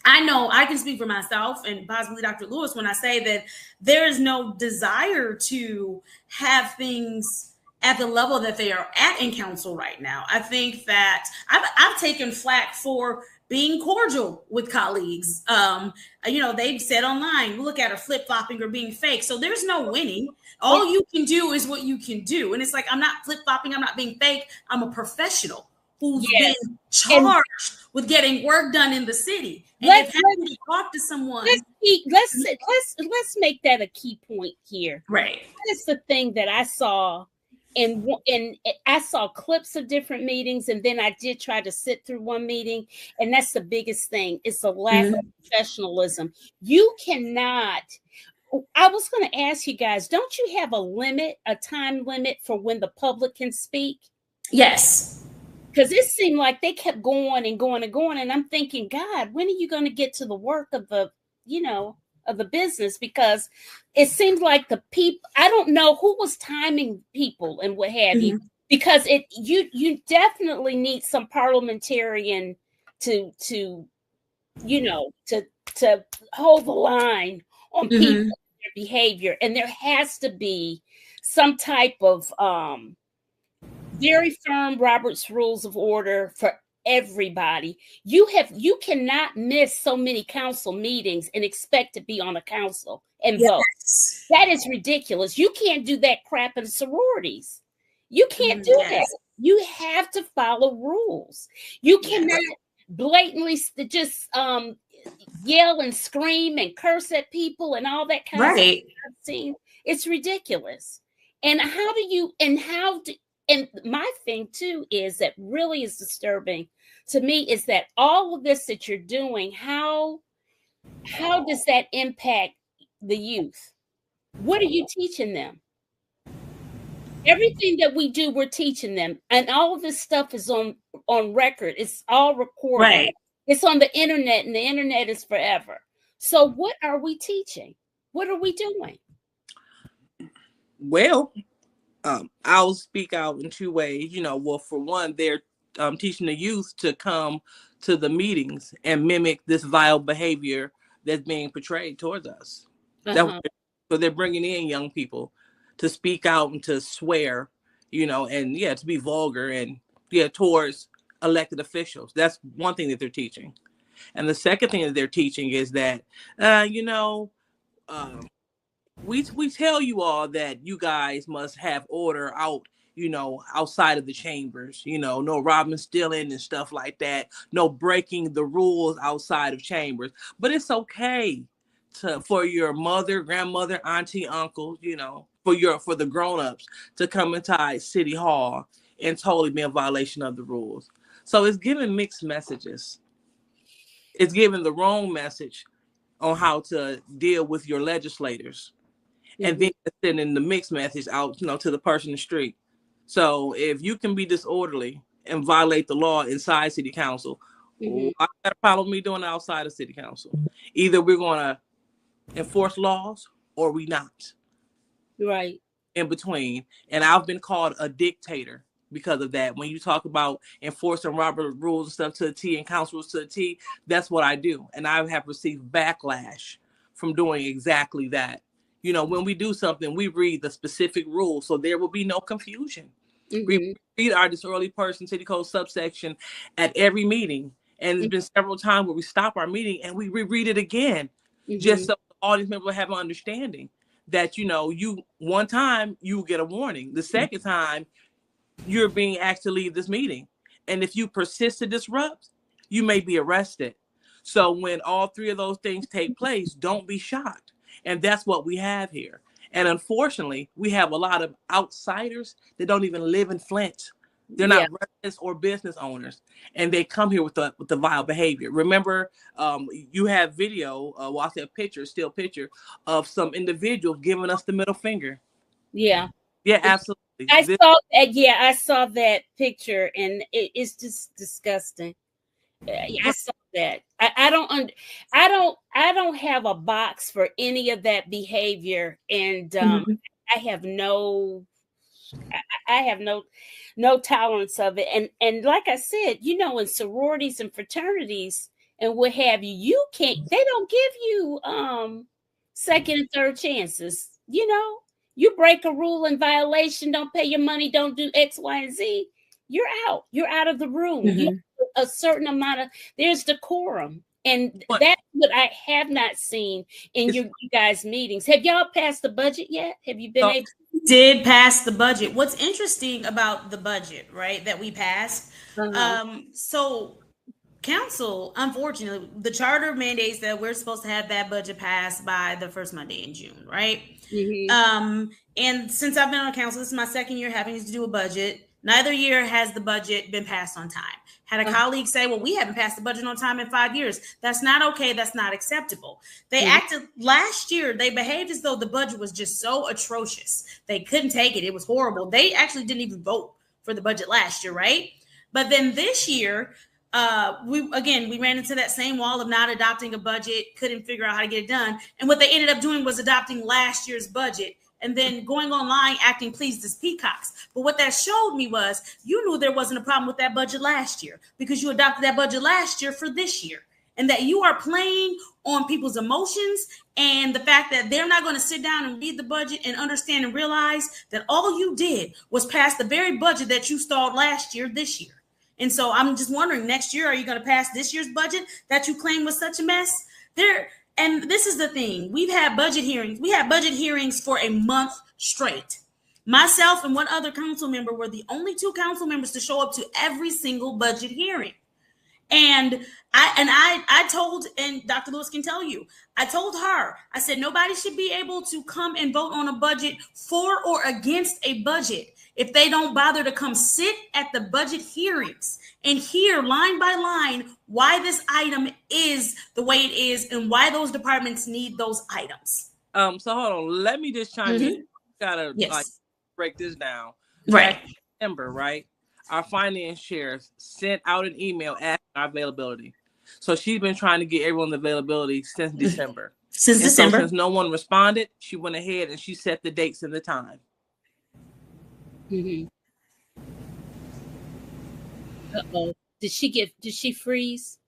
I know I can speak for myself and possibly Dr. Lewis when I say that there is no desire to have things at the level that they are at in council right now. I think that I've taken flack for being cordial with colleagues. They've said online, look at her flip-flopping or being fake. So there's no winning. All you can do is what you can do. And it's like, I'm not flip-flopping. I'm not being fake. I'm a professional who's been charged with getting work done in the city. And if having to talk to someone. Let's make that a key point here. Right. That's the thing that I saw. And I saw clips of different meetings, and then I did try to sit through one meeting, and that's the biggest thing. It's the lack of professionalism. You cannot. I was going to ask you guys, don't you have a time limit for when the public can speak? Yes. Because it seemed like they kept going and going and going, and I'm thinking, God, when are you going to get to the work of the business? Because it seems like the people, I don't know who was timing people and what have you, because you definitely need some parliamentarian to to hold the line on people and their behavior. And there has to be some type of very firm Robert's Rules of Order for everybody. You cannot miss so many council meetings and expect to be on a council and vote. That is ridiculous. You can't do that crap in sororities. You can't do that. You have to follow rules. You cannot blatantly just yell and scream and curse at people and all that kind of stuff I've seen. It's ridiculous. And and my thing too is that really is disturbing to me is that all of this that you're doing, how does that impact the youth? What are you teaching them? Everything that we do, we're teaching them. And all of this stuff is on record. It's all recorded. Right. It's on the internet, and the internet is forever. So what are we teaching? What are we doing? Well, I'll speak out in two ways. Well, for one, they're teaching the youth to come to the meetings and mimic this vile behavior that's being portrayed towards us. So they're bringing in young people to speak out and to swear, and to be vulgar and towards elected officials. That's one thing that they're teaching. And the second thing that they're teaching is that, we tell you all that you guys must have order out, outside of the chambers, no robbing, stealing and stuff like that. No breaking the rules outside of chambers. But it's okay for your mother, grandmother, auntie, uncle, for the grown-ups to come inside City Hall and totally be in violation of the rules. So it's giving mixed messages. It's giving the wrong message on how to deal with your legislators. And then sending the mixed message out, to the person in the street. So if you can be disorderly and violate the law inside City Council, I got a problem with me doing it outside of City Council. Either we're going to enforce laws or we not. Right. In between. And I've been called a dictator because of that. When you talk about enforcing Robert rules and stuff to the T and council rules to the T, that's what I do. And I have received backlash from doing exactly that. When we do something, we read the specific rules, so there will be no confusion. We read our disorderly person city code subsection at every meeting. And there's been several times where we stop our meeting and we reread it again, just so the audience members will have an understanding that, you one time you get a warning. The second time you're being asked to leave this meeting. And if you persist to disrupt, you may be arrested. So when all three of those things take place, don't be shocked. And that's what we have here. And unfortunately, we have a lot of outsiders that don't even live in Flint. They're not residents or business owners. And they come here with the vile behavior. Remember, you have video, I said still picture of some individuals giving us the middle finger. Yeah. Yeah, absolutely. I saw that picture and it's just disgusting. I saw that. I don't have a box for any of that behavior, and I have no tolerance of it. And like I said, in sororities and fraternities and what have you, they don't give you second and third chances. You break a rule in violation, don't pay your money, don't do X, Y, and Z, you're out. You're out of the room. A certain amount of there's decorum, and that's what I have not seen in you guys' meetings. Have y'all passed the budget yet? Have you been able? Did pass the budget. What's interesting about the budget, right, that we passed? So council, unfortunately, the charter mandates that we're supposed to have that budget passed by the first Monday in June, right? And since I've been on council, this is my second year having to do a budget. Neither year has the budget been passed on time. Had a colleague say, well, we haven't passed the budget on time in 5 years. That's not okay. That's not acceptable. They acted last year. They behaved as though the budget was just so atrocious. They couldn't take it. It was horrible. They actually didn't even vote for the budget last year, right? But then this year, we ran into that same wall of not adopting a budget, couldn't figure out how to get it done. And what they ended up doing was adopting last year's budget and then going online acting pleased as peacocks. But what that showed me was you knew there wasn't a problem with that budget last year because you adopted that budget last year for this year. and that you are playing on people's emotions and the fact that they're not going to sit down and read the budget and understand and realize that all you did was pass the very budget that you stalled last year, this year. And so I'm just wondering, next year, are you going to pass this year's budget that you claim was such a mess? And this is the thing. We've had budget hearings. We had budget hearings for a month straight. Myself and one other council member were the only 2 council members to show up to every single budget hearing. And I told, and Dr. Lewis can tell you, I told her, I said, nobody should be able to come and vote on a budget for or against a budget if they don't bother to come sit at the budget hearings and hear line by line why this item is the way it is and why those departments need those items. So hold on, let me just chime in. Gotta break this down. Right. September, right? Our finance chair sent out an email asking our availability. So she's been trying to get everyone's availability since December. Since no one responded, she went ahead and she set the dates and the time. Uh-oh. Did she freeze?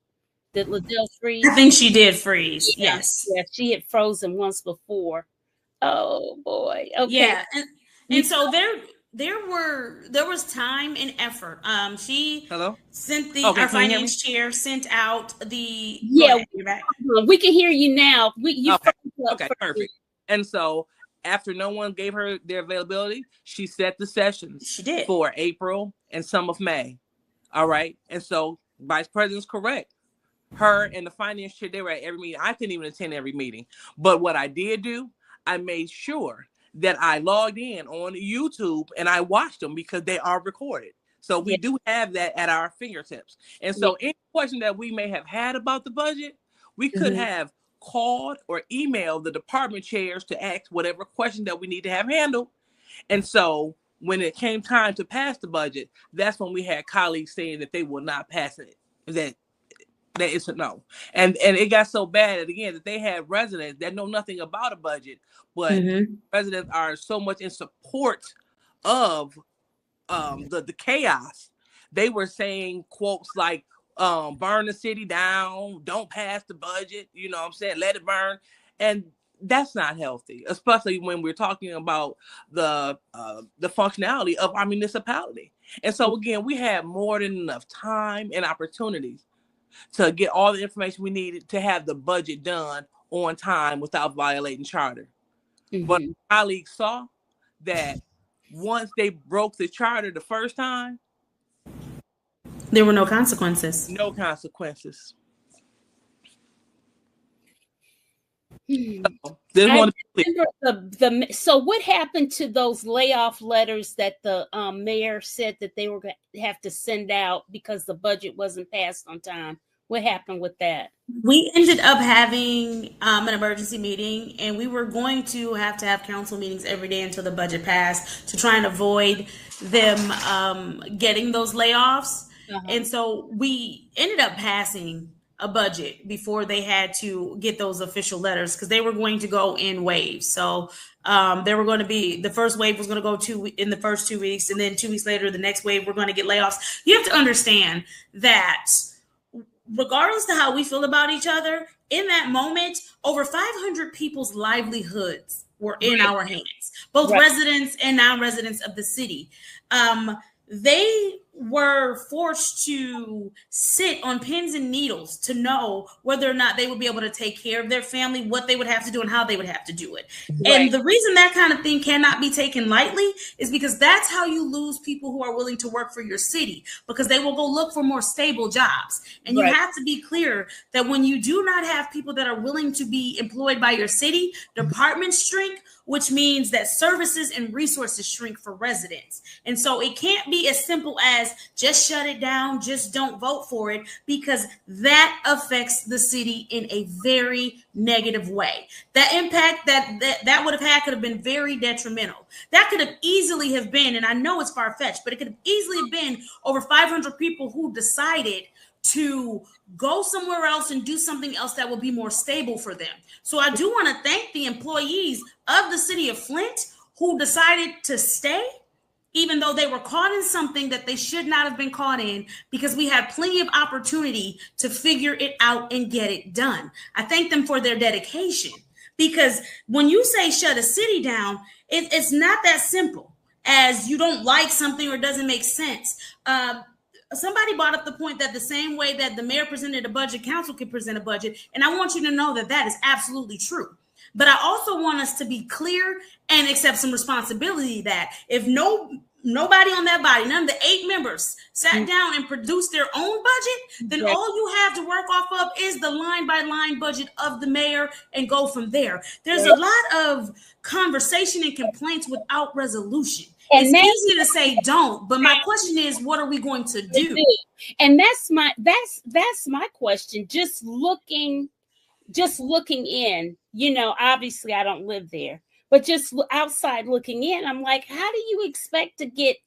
Did Liddell freeze? I think she did freeze. Yes. Yeah, she had frozen once before. Oh boy. Okay. Yeah. And so there was time and effort. She sent our finance chair sent out the we can hear you now. Okay, perfect. And so after no one gave her their availability, she set the sessions. She did for April and some of May. All right. And so Vice President's correct. Her and the finance chair, they were at every meeting. I couldn't even attend every meeting. But what I did do, I made sure that I logged in on YouTube and I watched them because they are recorded. So we do have that at our fingertips. And so any question that we may have had about the budget, we could have called or emailed the department chairs to ask whatever question that we need to have handled. And so when it came time to pass the budget, that's when we had colleagues saying that they will not pass it, that it's a no. And it got so bad that, again, that they had residents that know nothing about a budget, but residents are so much in support of the chaos. They were saying quotes like, burn the city down, don't pass the budget, you know what I'm saying, let it burn. And that's not healthy, especially when we're talking about the functionality of our municipality. And so, again, we had more than enough time and opportunities to get all the information we needed to have the budget done on time without violating charter. But colleagues saw that once they broke the charter the first time, there were no consequences. No consequences. So what happened to those layoff letters that the mayor said that they were going to have to send out because the budget wasn't passed on time? What happened with that? We ended up having an emergency meeting, and we were going to have council meetings every day until the budget passed to try and avoid them getting those layoffs. And so we ended up passing a budget before they had to get those official letters because they were going to go in waves. So there were going to be, the first wave was going to go in the first 2 weeks, and then 2 weeks later, the next wave, we're going to get layoffs. You have to understand that regardless of how we feel about each other, in that moment, over 500 people's livelihoods were in our hands, both residents and non-residents of the city. They were forced to sit on pins and needles to know whether or not they would be able to take care of their family, what they would have to do, and how they would have to do it. And the reason that kind of thing cannot be taken lightly is because that's how you lose people who are willing to work for your city, because they will go look for more stable jobs. And you have to be clear that when you do not have people that are willing to be employed by your city, departments shrink, which means that services and resources shrink for residents. And so it can't be as simple as just shut it down, just don't vote for it, because that affects the city in a very negative way. That impact that would have had could have been very detrimental. That could have easily have been, and I know it's far-fetched, but it could have easily have been over 500 people who decided to go somewhere else and do something else that will be more stable for them. So I do want to thank the employees of the city of Flint who decided to stay, even though they were caught in something that they should not have been caught in, because we had plenty of opportunity to figure it out and get it done. I thank them for their dedication, because when you say shut a city down, it's not that simple as you don't like something or doesn't make sense. Somebody brought up the point that the same way that the mayor presented a budget, council can present a budget. And I want you to know that that is absolutely true. But I also want us to be clear and accept some responsibility that if nobody on that body, none of the 8 members sat down and produced their own budget, then all you have to work off of is the line by line budget of the mayor and go from there. There's a lot of conversation and complaints without resolution. And it's easy to say don't, but my question is, what are we going to do? And that's my question. Just looking in, obviously I don't live there, but just outside looking in, I'm like, how do you expect to get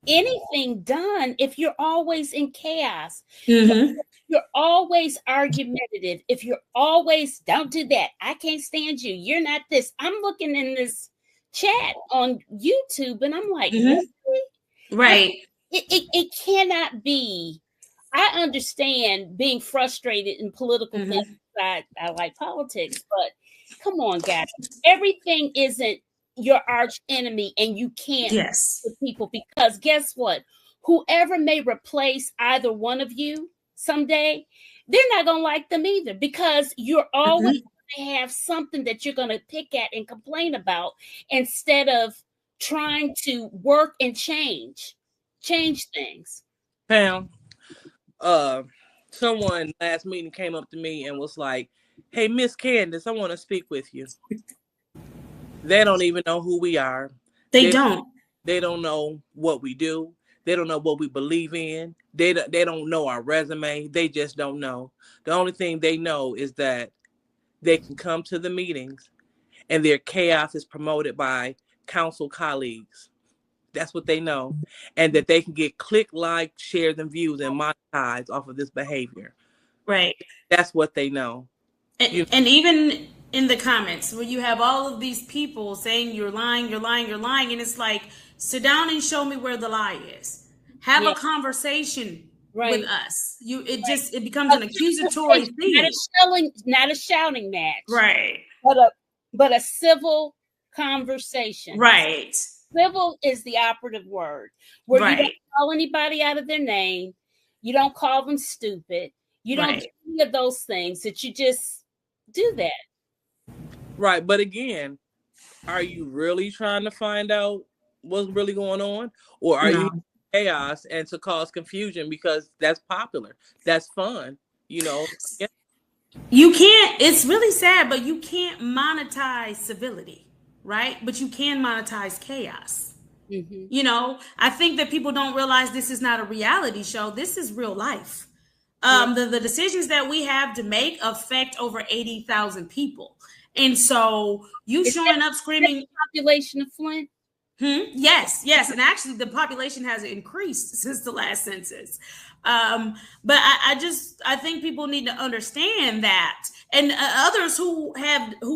anything done if you're always in chaos? Mm-hmm. You're always argumentative. If you're always, don't do that, I can't stand you, you're not this. I'm looking in this chat on YouTube and I'm like, really? Right. It cannot be. I understand being frustrated in political things. I like politics, but come on, guys. Everything isn't your arch enemy, and you can't with people, because guess what? Whoever may replace either one of you someday, they're not going to like them either, because you're always going to have something that you're going to pick at and complain about instead of trying to work and change things. Pam, someone last meeting came up to me and was like, hey, Miss Candace, I want to speak with you. They don't even know who we are. They don't know what we do. They don't know what we believe in. They don't know our resume. They just don't know. The only thing they know is that they can come to the meetings and their chaos is promoted by council colleagues. That's what they know. And that they can get click, like, shares, and views and monetize off of this behavior. Right. That's what they know. And even in the comments where you have all of these people saying you're lying, you're lying, you're lying. And it's like, sit down and show me where the lie is. Have a conversation with us. It becomes an accusatory thing. Not a shouting match. Right. But a civil conversation. Right. Civil is the operative word, where you don't call anybody out of their name. You don't call them stupid. You don't do any of those things, that you just do that. Right. But again, are you really trying to find out what's really going on? Or are you chaos and to cause confusion because that's popular? That's fun. You can't, it's really sad, but you can't monetize civility, right? But you can monetize chaos. Mm-hmm. I think that people don't realize this is not a reality show. This is real life. The decisions that we have to make affect over 80,000 people. And so showing up screaming population of Flint. Yes. And actually the population has increased since the last census. But I think people need to understand that. And others who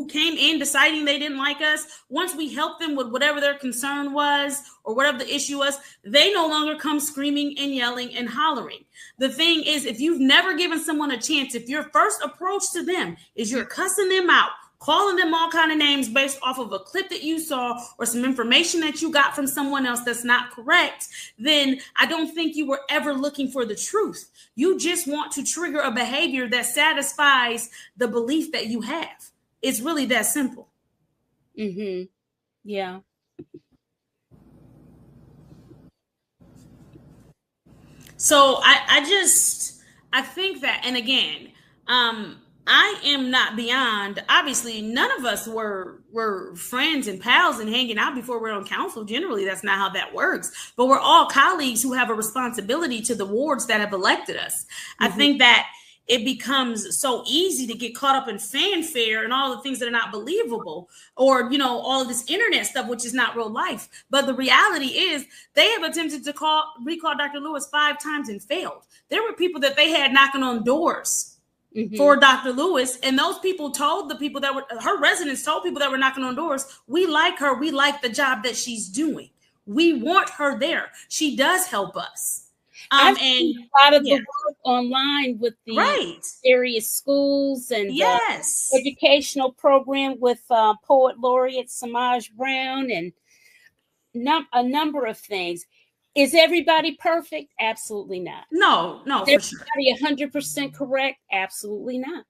came in deciding they didn't like us, once we helped them with whatever their concern was or whatever the issue was, they no longer come screaming and yelling and hollering. The thing is, if you've never given someone a chance, if your first approach to them is you're cussing them out, calling them all kind of names based off of a clip that you saw or some information that you got from someone else that's not correct, then I don't think you were ever looking for the truth. You just want to trigger a behavior that satisfies the belief that you have. It's really that simple. Mm-hmm. Yeah. So I think that, and again, I am not beyond, obviously none of us were friends and pals and hanging out before we're on council. Generally, that's not how that works. But we're all colleagues who have a responsibility to the wards that have elected us. Mm-hmm. I think that it becomes so easy to get caught up in fanfare and all the things that are not believable, or, all of this internet stuff, which is not real life. But the reality is they have attempted to recall Dr. Lewis 5 times and failed. There were people that they had knocking on doors for Dr. Lewis. And those people told the people her residents told people that were knocking on doors, we like her. We like the job that she's doing. We want her there. She does help us. I've seen a lot of the work online with the various schools and educational program with Poet Laureate Samaj Brown and a number of things. Is everybody perfect? Absolutely not. No, is everybody 100% correct? Absolutely not.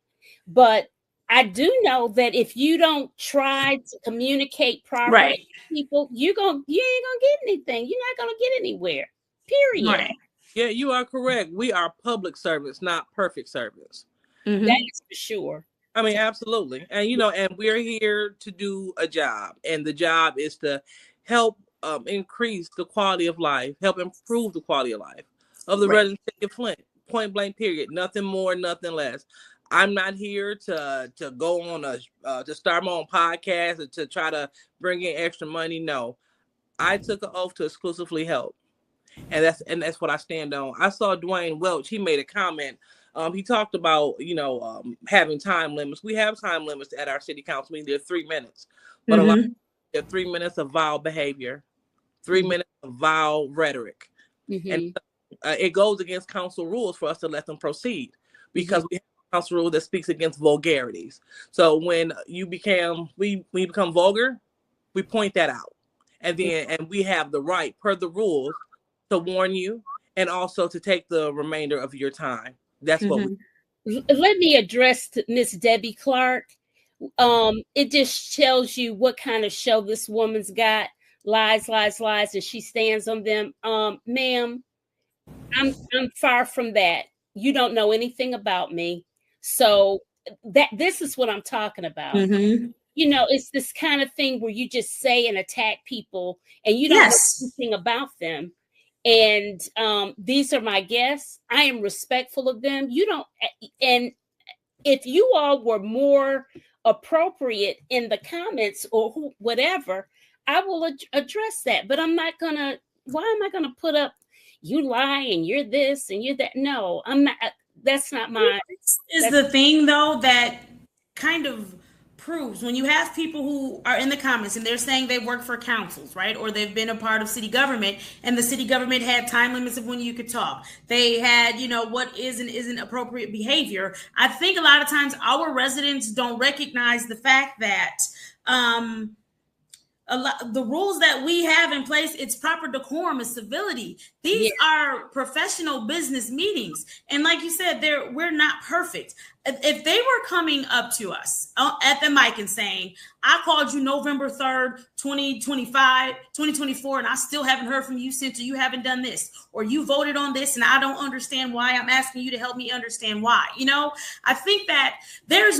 But I do know that if you don't try to communicate properly to people, you ain't gonna get anything. You're not gonna get anywhere. Period. Right. Yeah, you are correct. We are public servants, not perfect servants. Mm-hmm. That is for sure. I mean, absolutely. And and we're here to do a job, and the job is to help increase the quality of life, help improve the quality of life of the residents of Flint. Point blank, period. Nothing more, nothing less. I'm not here to go on to start my own podcast or to try to bring in extra money. No, I took an oath to exclusively help, and that's what I stand on. I saw Dwayne Welch. He made a comment. He talked about having time limits. We have time limits at our city council meeting. They're 3 minutes, but a lot of 3 minutes of vile behavior, 3 minutes of vile rhetoric, and it goes against council rules for us to let them proceed because we have council rule that speaks against vulgarities. So when we become vulgar, we point that out, and we have the right per the rules to warn you and also to take the remainder of your time. That's what let me address Miss Debbie Clark. It just tells you what kind of show this woman's got. Lies, and she stands on them. Ma'am, I'm far from that. You don't know anything about me. So this is what I'm talking about. It's this kind of thing where you just say and attack people and you don't know anything about them. And these are my guests. I am respectful of them. And if you all were more appropriate in the comments or whatever, I will address that. But I'm not gonna. Why am I gonna put up? You lie and you're this and you're that. No, I'm not. That's not my. Is the thing though that kind of proves when you have people who are in the comments and they're saying they work for councils, right? Or they've been a part of city government and the city government had time limits of when you could talk. They had, what is and isn't appropriate behavior. I think a lot of times our residents don't recognize the fact that the rules that we have in place, it's proper decorum and civility. These are professional business meetings. And like you said, we're not perfect. If they were coming up to us at the mic and saying, I called you November 3rd, 2024, and I still haven't heard from you since, or you haven't done this, or you voted on this, and I don't understand why. I'm asking you to help me understand why. I think that there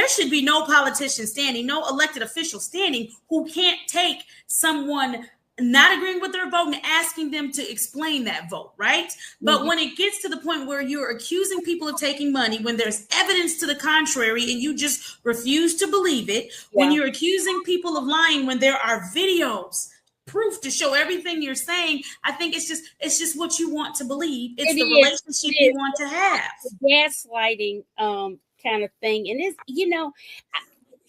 should be no politician standing, no elected official standing who can't take someone not agreeing with their vote and asking them to explain that vote, right? But when it gets to the point where you're accusing people of taking money, when there's evidence to the contrary and you just refuse to believe it, when you're accusing people of lying, when there are videos, proof to show everything you're saying, I think it's just what you want to believe. It's the relationship you want to have. Gaslighting kind of thing. And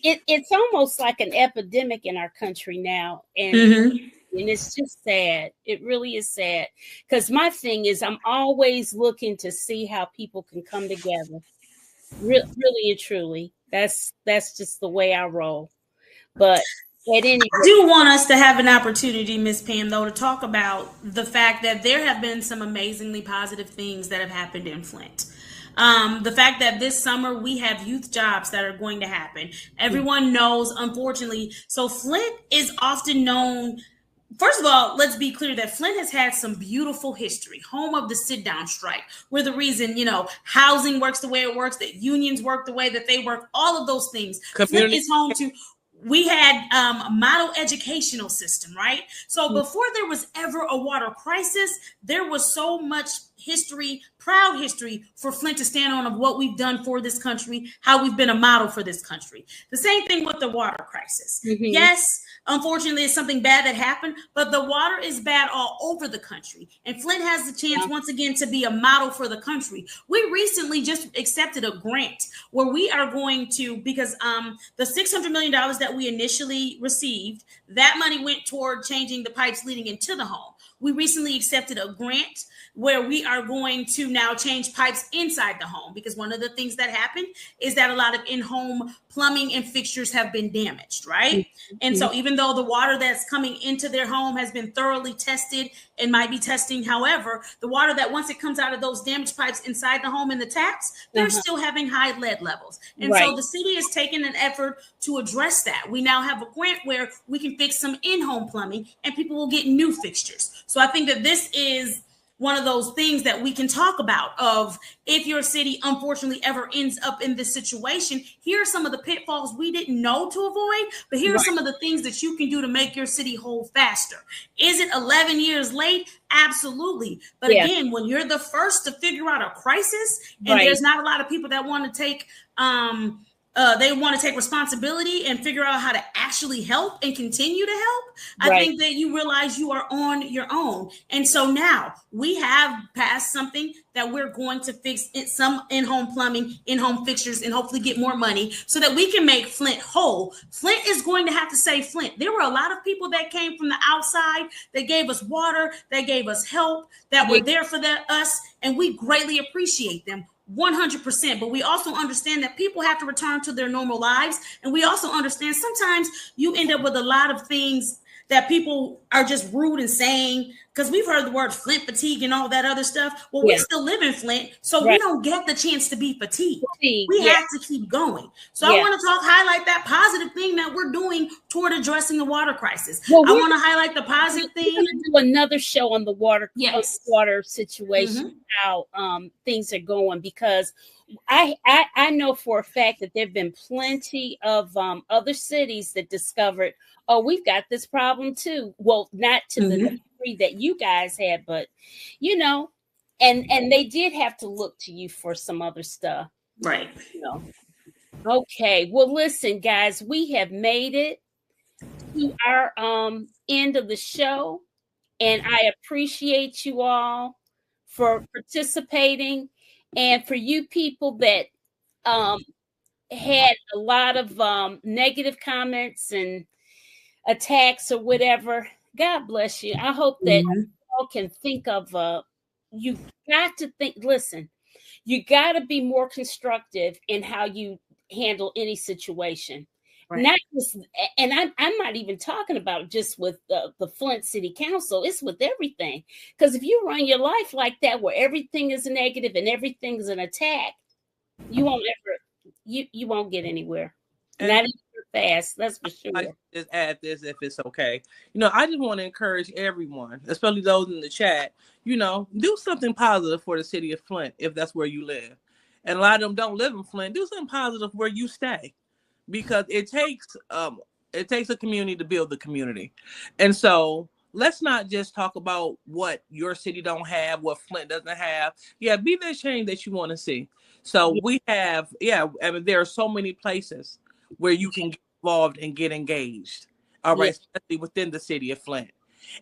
it's almost like an epidemic in our country now. And it's just sad. It really is sad. Because my thing is, I'm always looking to see how people can come together. Really and truly. That's just the way I roll. But at any rate, I do want us to have an opportunity, Miss Pam, though, to talk about the fact that there have been some amazingly positive things that have happened in Flint. The fact that this summer we have youth jobs that are going to happen. Everyone knows, unfortunately. So Flint is often known. First of all, let's be clear that Flint has had some beautiful history, home of the sit-down strike. We're the reason, housing works the way it works, that unions work the way that they work, all of those things. Flint is home to, we had a model educational system, right? So before there was ever a water crisis, there was so much history, proud history for Flint to stand on of what we've done for this country, how we've been a model for this country. The same thing with the water crisis. Yes, unfortunately, it's something bad that happened, but the water is bad all over the country. And Flint has the chance once again to be a model for the country. We recently just accepted a grant where we are going to, because the $600 million that that we initially received, that money went toward changing the pipes leading into the home. We recently accepted a grant where we are going to now change pipes inside the home, because one of the things that happened is that a lot of in-home plumbing and fixtures have been damaged, right? Mm-hmm. And so even though the water that's coming into their home has been thoroughly tested and might be testing, however, the water that once it comes out of those damaged pipes inside the home in the taps, they're still having high lead levels. And so the city is taking an effort to address that. We now have a grant where we can fix some in-home plumbing and people will get new fixtures. So I think that this is one of those things that we can talk about of, if your city unfortunately ever ends up in this situation, here are some of the pitfalls we didn't know to avoid, but here are some of the things that you can do to make your city whole faster. Is it 11 years late? Absolutely. But again, when you're the first to figure out a crisis and there's not a lot of people that want to take they want to take responsibility and figure out how to actually help and continue to help, I think that you realize you are on your own. And so now we have passed something that we're going to fix some in-home plumbing, in-home fixtures, and hopefully get more money so that we can make Flint whole. Flint is going to have to say Flint. There were a lot of people that came from the outside that gave us water, that gave us help, that were there for us, and we greatly appreciate them. 100%. But we also understand that people have to return to their normal lives. And we also understand sometimes you end up with a lot of things that people are just rude and saying, because we've heard the word Flint fatigue and all that other stuff. Well, we still live in Flint, so we don't get the chance to be fatigued. We have to keep going. So I want to highlight that positive thing that we're doing toward addressing the water crisis. Well, I want to highlight the positive thing. We're going to do another show on the water situation, how things are going, because I know for a fact that there have been plenty of other cities that discovered, oh, we've got this problem too. Well, not to the degree that you guys had, but you know, and they did have to look to you for some other stuff. Right. You know. Okay. Well, listen, guys, we have made it to our end of the show, and I appreciate you all for participating. And for you people that had a lot of negative comments and attacks or whatever, God bless you. I hope that you all can think of, you got to think, listen, you got to be more constructive in how you handle any situation. Not just, and I'm not even talking about just with the Flint City Council. It's with everything. Because if you run your life like that, where everything is negative and everything is an attack, you won't ever, you won't get anywhere. And not even fast. That's for sure. I just add this, if it's okay. You know, I just want to encourage everyone, especially those in the chat. You know, do something positive for the city of Flint if that's where you live. And a lot of them don't live in Flint. Do something positive where you stay. Because it takes a community to build the community. And so let's not just talk about what your city don't have, what Flint doesn't have. Yeah, be the change that you want to see. So we have, I mean, there are so many places where you can get involved and get engaged. All right, especially within the city of Flint.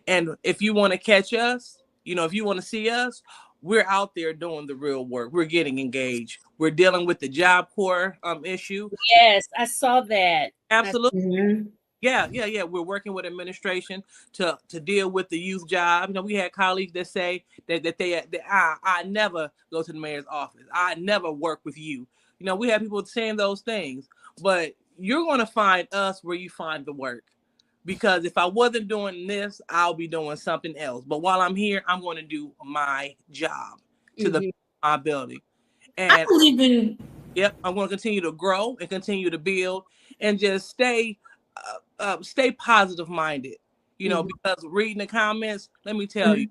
And if you want to catch us, you know, if you want to see us, we're out there doing the real work. We're getting engaged. We're dealing with the Job Corps issue. Yes, I saw that. Absolutely. Yeah. We're working with administration to deal with the youth job. You know, we had colleagues that say that I never go to the mayor's office. I never work with you. You know, we have people saying those things, but you're going to find us where you find the work. Because if I wasn't doing this, I'll be doing something else. But while I'm here, I'm going to do my job to the my ability. And I believe in. I'm going to continue to grow and continue to build and just stay positive minded. You know, because reading the comments, let me tell you,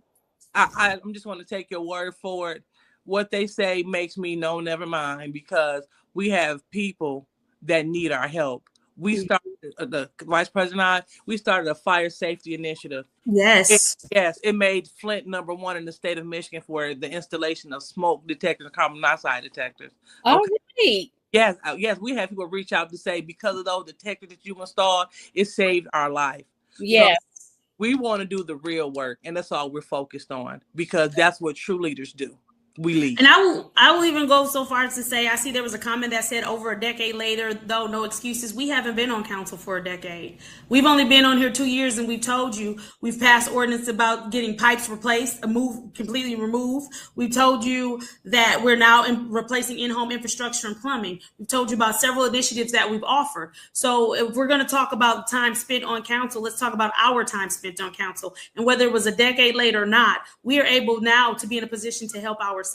I'm just going to take your word for it. What they say makes me know, never mind, because we have people that need our help. We started, the Vice President and I, we started a fire safety initiative. Yes. It made Flint #1 in the state of Michigan for the installation of smoke detectors and carbon monoxide detectors. All right. Yes, we have people reach out to say, because of those detectors that you installed, it saved our life. Yes. So we want to do the real work, and that's all we're focused on, because that's what true leaders do. we leave. And I will even go so far as to say, I see there was a comment that said over a decade later, though, no excuses. We haven't been on council for a decade. We've only been on here 2 years, and we've told you we've passed ordinance about getting pipes replaced, completely removed. We've told you that we're now replacing in-home infrastructure and plumbing. We've told you about several initiatives that we've offered. So if we're going to talk about time spent on council, let's talk about our time spent on council. And whether it was a decade later or not, we are able now to be in a position to help ourselves.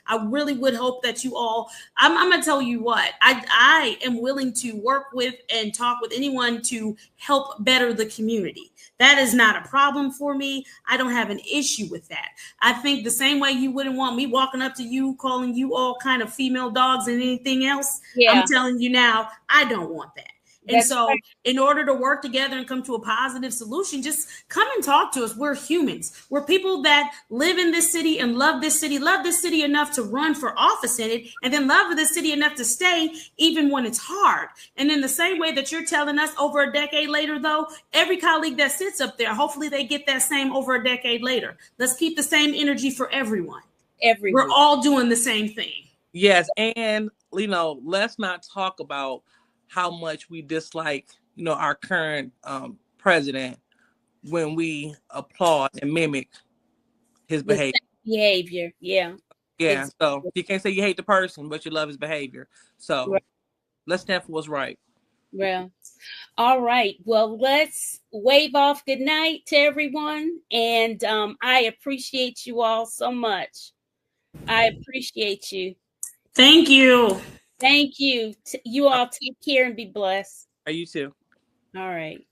I really would hope that you all, I'm going to tell you what, I am willing to work with and talk with anyone to help better the community. That is not a problem for me. I don't have an issue with that. I think the same way you wouldn't want me walking up to you, calling you all kind of female dogs and anything else. Yeah. I'm telling you now, I don't want that. And that's so right. In order to work together and come to a positive solution, just come and talk to us. We're humans. We're people that live in this city and love this city enough to run for office in it, and then love this city enough to stay even when it's hard. And in the same way that you're telling us over a decade later, though, every colleague that sits up there, hopefully they get that same over a decade later. Let's keep the same energy for everyone. We're all doing the same thing. Yes. And, let's not talk about how much we dislike, our current president when we applaud and mimic his behavior. Yeah. Exactly. So you can't say you hate the person, but you love his behavior. So right. Let's stand for what's right. Well, all right. Well, let's wave off good night to everyone. And I appreciate you all so much. I appreciate you. Thank you. Thank you. You all take care and be blessed. You too. All right.